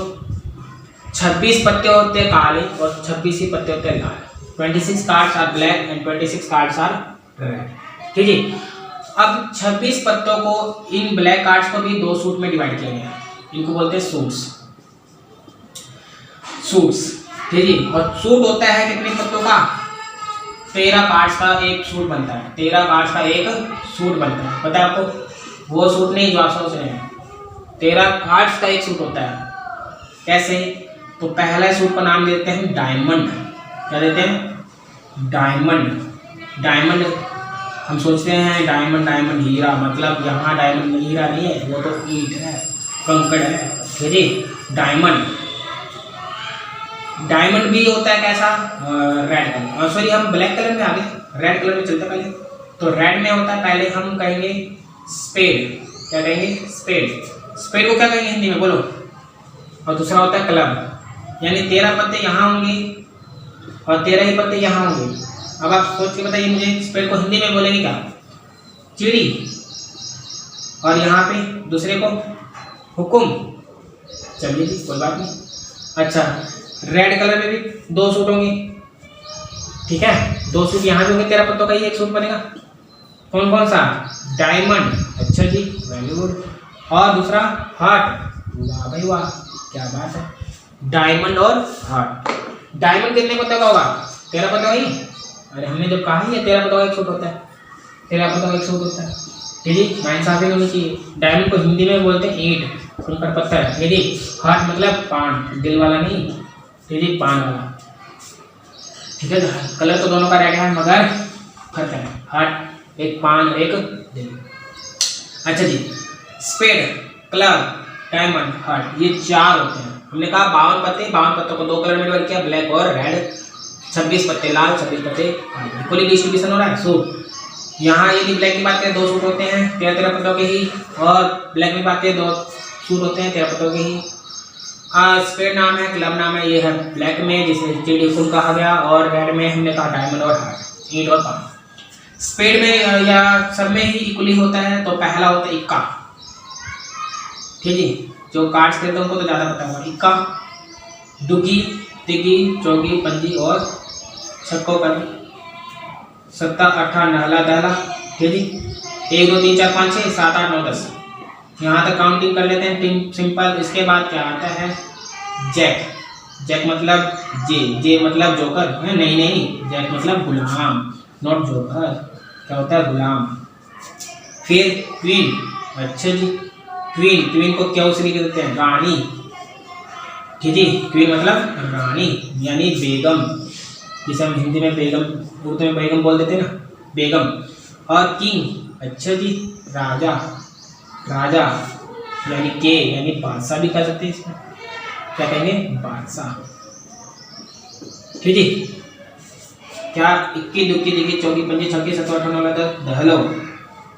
26 पत्ते होते हैं काले और 26 ही पत्ते होते हैं लाल। 26 cards are black and 26 cards are red. ठीक है, अब 26 पत्तों को, इन ब्लैक कार्ड्स को भी 2 सूट में डिवाइड किया गया है, इनको बोलते हैं सूट्स। ठीक है, और सूट होता है कितने पत्तों का? 13 कार्ड्स का एक सूट बनता है, 13 कार्ड्स का एक सूट बनता है। पता है आपको? वो सूट नहीं जो आप सोच रहे हैं, 13 कार्ड्स का एक सूट होता है। कैसे? तो पहला सूट का नाम देते हैं डायमंड। क्या देते हैं? डायमंड। डायमंड हम सोचते हैं डायमंड हीरा, मतलब यहाँ डायमंड हीरा नहीं है, वो तो ईंट है, कंकड़ है। ठीक है, डायमंड भी होता है कैसा? रेड कलर, सॉरी हम ब्लैक कलर में आ गए, रेड कलर में चलते पहले। तो रेड में होता है, पहले हम कहेंगे स्पेड। क्या कहेंगे? स्पेड। स्पेड को क्या कहेंगे हिंदी में? बोलो। और दूसरा होता है क्लब, यानी 13 पत्ते यहाँ होंगे और 13 ही पत्ते यहाँ होंगे। अब आप सोच के बताइए मुझे, स्पेड को हिंदी में बोलेंगे क्या? चिड़ी। और यहाँ पे दूसरे को हुकुम। चलिए जी, कोई बात नहीं। अच्छा, रेड कलर में भी 2 सूट होंगे, ठीक है। 2 सूट यहाँ भी होंगे, 13 पत्तों का ही एक सूट बनेगा। कौन कौन सा? डायमंड, अच्छा जी, वेरी गुड। और दूसरा हार्ट, वाह भाई वाह, क्या बात है, डायमंड और हार्ट। डायमंड कितने पत्तों का होगा? 13 पत्तों का ही। अरे हमने जब कहा ही है 13 पत्तों का एक सूट होता है, 13 पत्तों का एक सूट होता है, ठीक है। नाइंसाफी होनी चाहिए। डायमंड को हिंदी में बोलते हैं ईंट, उनका पत्थर, ठीक है। हार्ट मतलब पान, दिल वाला नहीं, ठीक है, पान वाला, ठीक है। कलर तो दोनों का रेड है मगर फर्क है, हार्ट एक पान और एक दिल। अच्छा जी, स्पेड, क्लब, डायमंड, हार्ट, ये 4 होते हैं। हमने कहा 52 पत्ते, 52 पत्तों को 2 कलर में डिवाइड किया, ब्लैक और रेड। 26 पत्ते लाल, 26 पत्ते इक्वली डिस्ट्रीब्यूशन हो रहा है। सूट, यहाँ यदि ब्लैक की बात करें 2 सूट होते हैं 13 पत्तों के ही, और ब्लैक में बात करें 2 सूट होते हैं 13 पत्तों के ही। स्पेड नाम है, क्लब नाम है, ये है ब्लैक में जिसे चिड़ी फुल कहा गया, और रेड में हमने कहा डायमंड और हार्ट, ईंट और पान। स्पेड में या सब में ही इक्वली होता है। तो पहला होता है इक्का, ठीक है, जो कार्ड्स खेलते हैं उनको तो ज़्यादा पता होगा। इक्का, दुगी, तिगी, चौगी, पंजी और छक्कों का 7, 8, नहला दहला, ठीक है। 1, 2, 3, 4, 5, 6, 7, 8, 9, 10, यहाँ तक काउंटिंग कर लेते हैं टीम सिंपल। इसके बाद क्या आता है? जैक। जैक मतलब जे मतलब जोकर है, नहीं, जैक मतलब गुलाम, नॉट जोकर, क्या होता है? गुलाम। फिर क्वीन, अच्छा जी, क्वीन को क्या उसे कहते हैं? रानी, ठीक है। क्वीन मतलब रानी यानी बेगम, जिसे हम हिंदी में बेगम, उर्दू में बेगम बोल देते हैं ना, बेगम। और किंग, अच्छा जी, राजा यानी बादशाह भी कह सकते हैं इसमें, क्या कहेंगे? बादशाह, ठीक है। क्या? 21, 22, 23, 24, 25, 26, 27, 28, 29, 30, दहलो।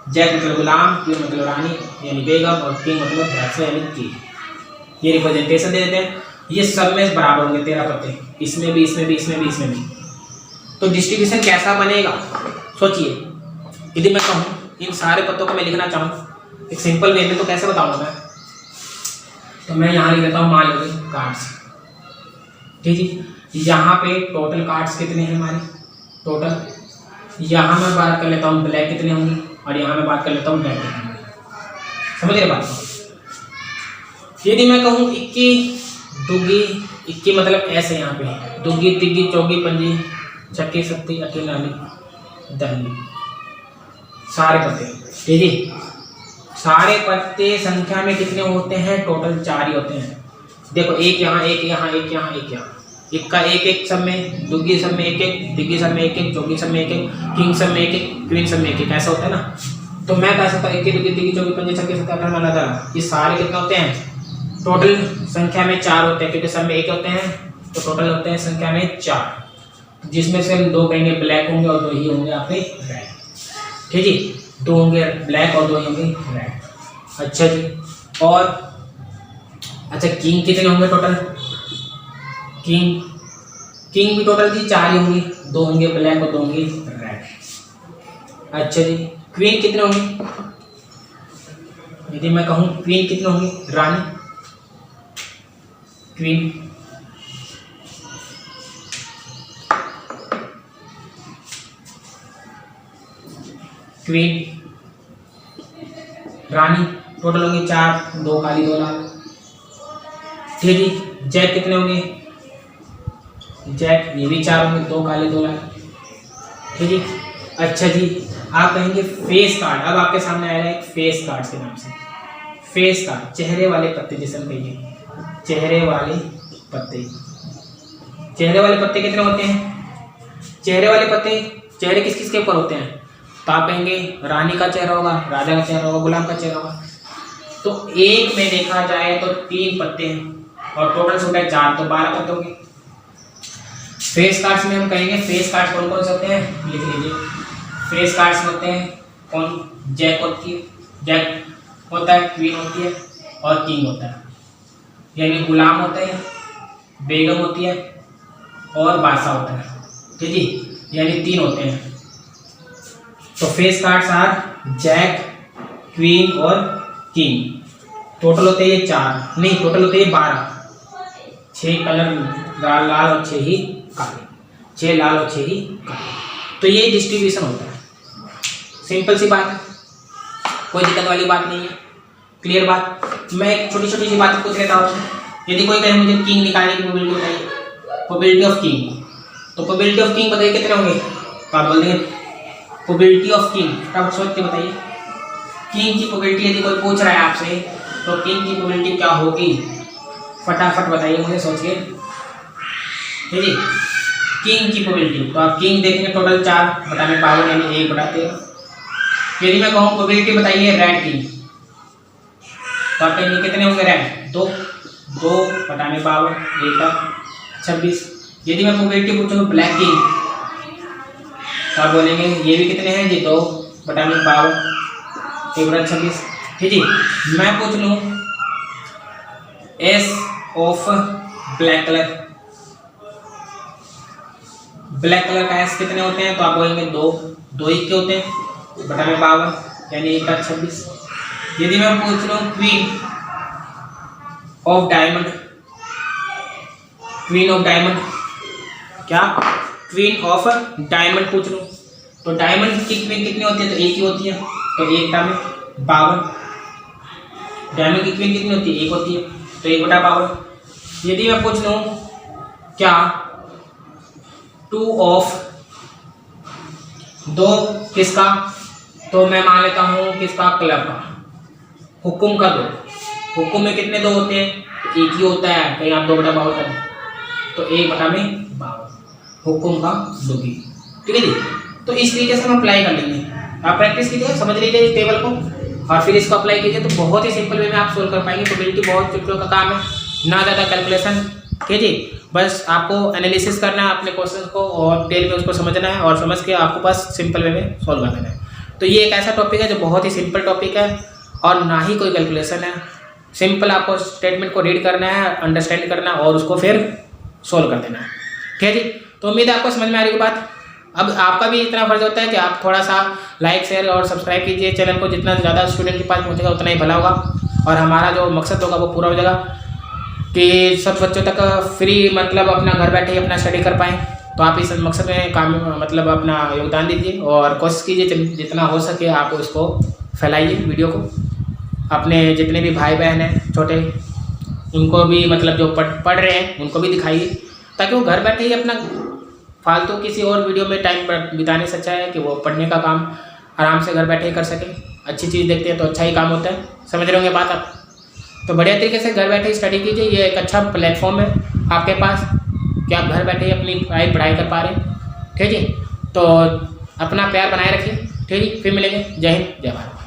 जैक मतलब गुलाम, क्वीन मतलब रानी यानी बेगम, और किंग मतलब बादशाह यानी किंग। ये रिप्रेजेंटेशन दे देते हैं। ये सब में बराबर होंगे 13 पत्ते, इसमें भी, इसमें भी, इसमें भी, इसमें भी। तो डिस्ट्रीब्यूशन कैसा बनेगा? सोचिए, यदि मैं कहूँ इन सारे पत्तों को मैं लिखना चाहूँ एक सिंपल वे में, तो कैसे बताऊँगा मैं? तो मैं यहाँ लिख देता हूँ, मान लीजिए कार्ड्स, ठीक है। यहाँ पे टोटल कार्ड्स कितने हैं हमारे? टोटल यहाँ मैं बात कर लेता हूँ ब्लैक कितने होंगे, और यहाँ मैं बात कर लेता हूँ रेड कितने होंगे। समझ रहे बात? यदि मैं कहूँ 21, दुगी, 21 मतलब ऐसे यहाँ पे दुगी, तिगी, चौगी, पंजी, छक्की, सत्ती, अठी, नाली, दहली, सारे पत्ते, ठीक है। सारे पत्ते संख्या में कितने होते हैं? टोटल 4 ही होते हैं। देखो, एक यहाँ, एक यहाँ, एक यहाँ, एक यहाँ, एक का एक सब में, दुगी सब में एक, तिगी सब में एक, चौगी सब में एक, किंग सब में एक, क्वीन सब में एक, ऐसा होता है ना। तो मैं कह सकता हूँ 21, 22, 23, 24, 25, 26, 27, 28, 29, 30, ये सारे कितने होते हैं? टोटल संख्या में 4 होते हैं, क्योंकि सब में एक होते हैं, तो टोटल होते हैं संख्या में 4, जिसमें से हम 2 कहेंगे ब्लैक होंगे और 2 ही होंगे आपके रेड, ठीक है। 2 होंगे ब्लैक और 2 ही होंगे रेड। अच्छा जी, और अच्छा किंग कितने होंगे टोटल? किंग भी टोटल जी 4 ही होंगे, 2 होंगे ब्लैक और 2 होंगे रेड। अच्छा जी, क्वीन कितने होंगे? यदि मैं कहूँ क्वीन कितने होंगे? रानी, क्वीन, रानी टोटल होंगे 4, 2 काली 2 लाल, ठीक है। जैक कितने होंगे? जैक ये भी 4 होंगे, 2 काले 2 लाल, ठीक है। अच्छा जी, आप कहेंगे फेस कार्ड। अब आपके सामने आएगा एक फेस कार्ड के नाम से, फेस कार्ड, चेहरे वाले पत्ते जिसे हम कहेंगे, चेहरे वाले पत्ते। चेहरे वाले पत्ते कितने होते हैं? चेहरे वाले पत्ते, चेहरे किस किस के ऊपर होते हैं? तो आप कहेंगे रानी का चेहरा होगा, राजा का चेहरा होगा, गुलाम का चेहरा होगा। तो एक में देखा जाए तो 3 पत्ते हैं, और टोटल सूट है 4, तो 12 पत्ते होंगे। फेस कार्ड्स में हम कहेंगे, फेस कार्ड्स कौन कौन से होते हैं? लिख लीजिए। फेस कार्ड्स होते हैं कौन? जैक होती है, जैक होता है, क्वीन होती है, और किंग होता है, यानी गुलाम होता है, बेगम होती है, और बादशाह होता है, ठीक है, यानी 3 होते हैं। तो face cards are jack, queen और किंग। टोटल होते हैं ये 4, नहीं टोटल होते हैं 12, 6 कलर लाल लाल और 6 ही काले, 6 लाल और 6 ही काले। तो ये डिस्ट्रीब्यूशन होता है। सिंपल सी बात है, कोई दिक्कत वाली बात नहीं है। क्लियर बात। मैं एक छोटी छोटी सी बात पूछ लेता हूँ। यदि कोई कहे मुझे किंग निकालने की प्रोबेबिलिटी बताइए, प्रोबेबिलिटी ऑफ किंग, तो प्रोबेबिलिटी ऑफ किंग बताइए कितने होंगे? तो आप बोल देंगे प्रोबेबिलिटी ऑफ किंग, फटाफट सोच के बताइए। किंग की प्रोबेबिलिटी यदि कोई पूछ रहा है आपसे, तो किंग की प्रोबेबिलिटी क्या होगी? फटाफट बताइए मुझे सोच के। ठीक है, किंग की प्रोबेबिलिटी। तो आप किंग देखेंगे टोटल 4 बताने पावर यानी 1/13। यदि मैं कहूँ प्रोबेबिलिटी बताइए रेड की, तो आप कहेंगे कितने होंगे? रेड 2 बताने पावर 1/26। यदि मैं प्रोबेबिलिटी पूछूँ ब्लैक की, तो आप बोलेंगे ये भी कितने हैं जी? 2 बताने पावर 1/26। ठीक है, मैं पूछ लूँ S of black colour, black colour का एस कितने होते हैं? तो आप बोलेंगे 2 ही के होते हैं बताने पावर यानी 1/26। यदि मैं पूछ लूँ queen of diamond, queen of diamond, क्या क्वीन ऑफ डायमंड पूछ लूँ, तो डायमंड की क्वीन कितनी होती है? तो 1 ही होती है, तो 1/52। डायमंड की क्वीन कितनी होती है? 1 होती है, तो 1/52। यदि मैं पूछ लूँ क्या 2 ऑफ 2 किसका, तो मैं मान लेता हूँ किसका? क्लब का, हुकुम का 2। हुकुम में कितने 2 होते हैं? 1 ही होता है, कहीं आप 2/52 करें तो 1/52 हुकुम का 2 की। ठीक है जी। तो इस तरीके से हम अप्लाई कर लेंगे। आप प्रैक्टिस कीजिए, समझ लीजिए इस टेबल को और फिर इसको अप्लाई कीजिए, तो बहुत ही सिंपल वे में आप सोल्व कर पाएंगे। प्रोबेबिलिटी बहुत चुटकियों का काम है, ना ज़्यादा कैलकुलेशन। ठीक है जी, बस आपको एनालिसिस करना है अपने क्वेश्चन को और डिटेल में उसको समझना है और समझ के आपको बस सिंपल वे में सॉल्व कर देना है। तो ये एक ऐसा टॉपिक है जो बहुत ही सिंपल टॉपिक है और ना ही कोई कैलकुलेशन है। सिंपल आपको स्टेटमेंट को रीड करना है, अंडरस्टैंड करना है और उसको फिर सोल्व कर देना है। ठीक है जी, तो उम्मीद है आपको समझ में आ रही बात। अब आपका भी इतना फर्ज होता है कि आप थोड़ा सा लाइक शेयर और सब्सक्राइब कीजिए चैनल को। जितना ज़्यादा स्टूडेंट के पास पहुँचेगा उतना ही भला होगा और हमारा जो मकसद होगा वो पूरा हो जाएगा कि सब बच्चों तक फ्री मतलब अपना घर बैठे ही अपना स्टडी कर पाएँ। तो आप इस मकसद में काम मतलब अपना योगदान दीजिए और कोशिश कीजिए जितना हो सके आप उसको फैलाइए वीडियो को। अपने जितने भी भाई बहन हैं छोटे, उनको भी मतलब जो पढ़ रहे हैं उनको भी दिखाइए, ताकि वो घर बैठे ही अपना फालतू किसी और वीडियो में टाइम बिताने से अच्छा है कि वो पढ़ने का काम आराम से घर बैठे ही कर सकें। अच्छी चीज़ देखते हैं तो अच्छा ही काम होता है। समझ रहे होंगे बात आप। तो बढ़िया तरीके से घर बैठे ही स्टडी कीजिए। ये एक अच्छा प्लेटफॉर्म है आपके पास कि आप घर बैठे ही अपनी पढ़ाई कर पा रहे हैं। ठीक है, तो अपना प्यार बनाए रखिए। ठीक है, फिर मिलेंगे। जय हिंद, जय भारत।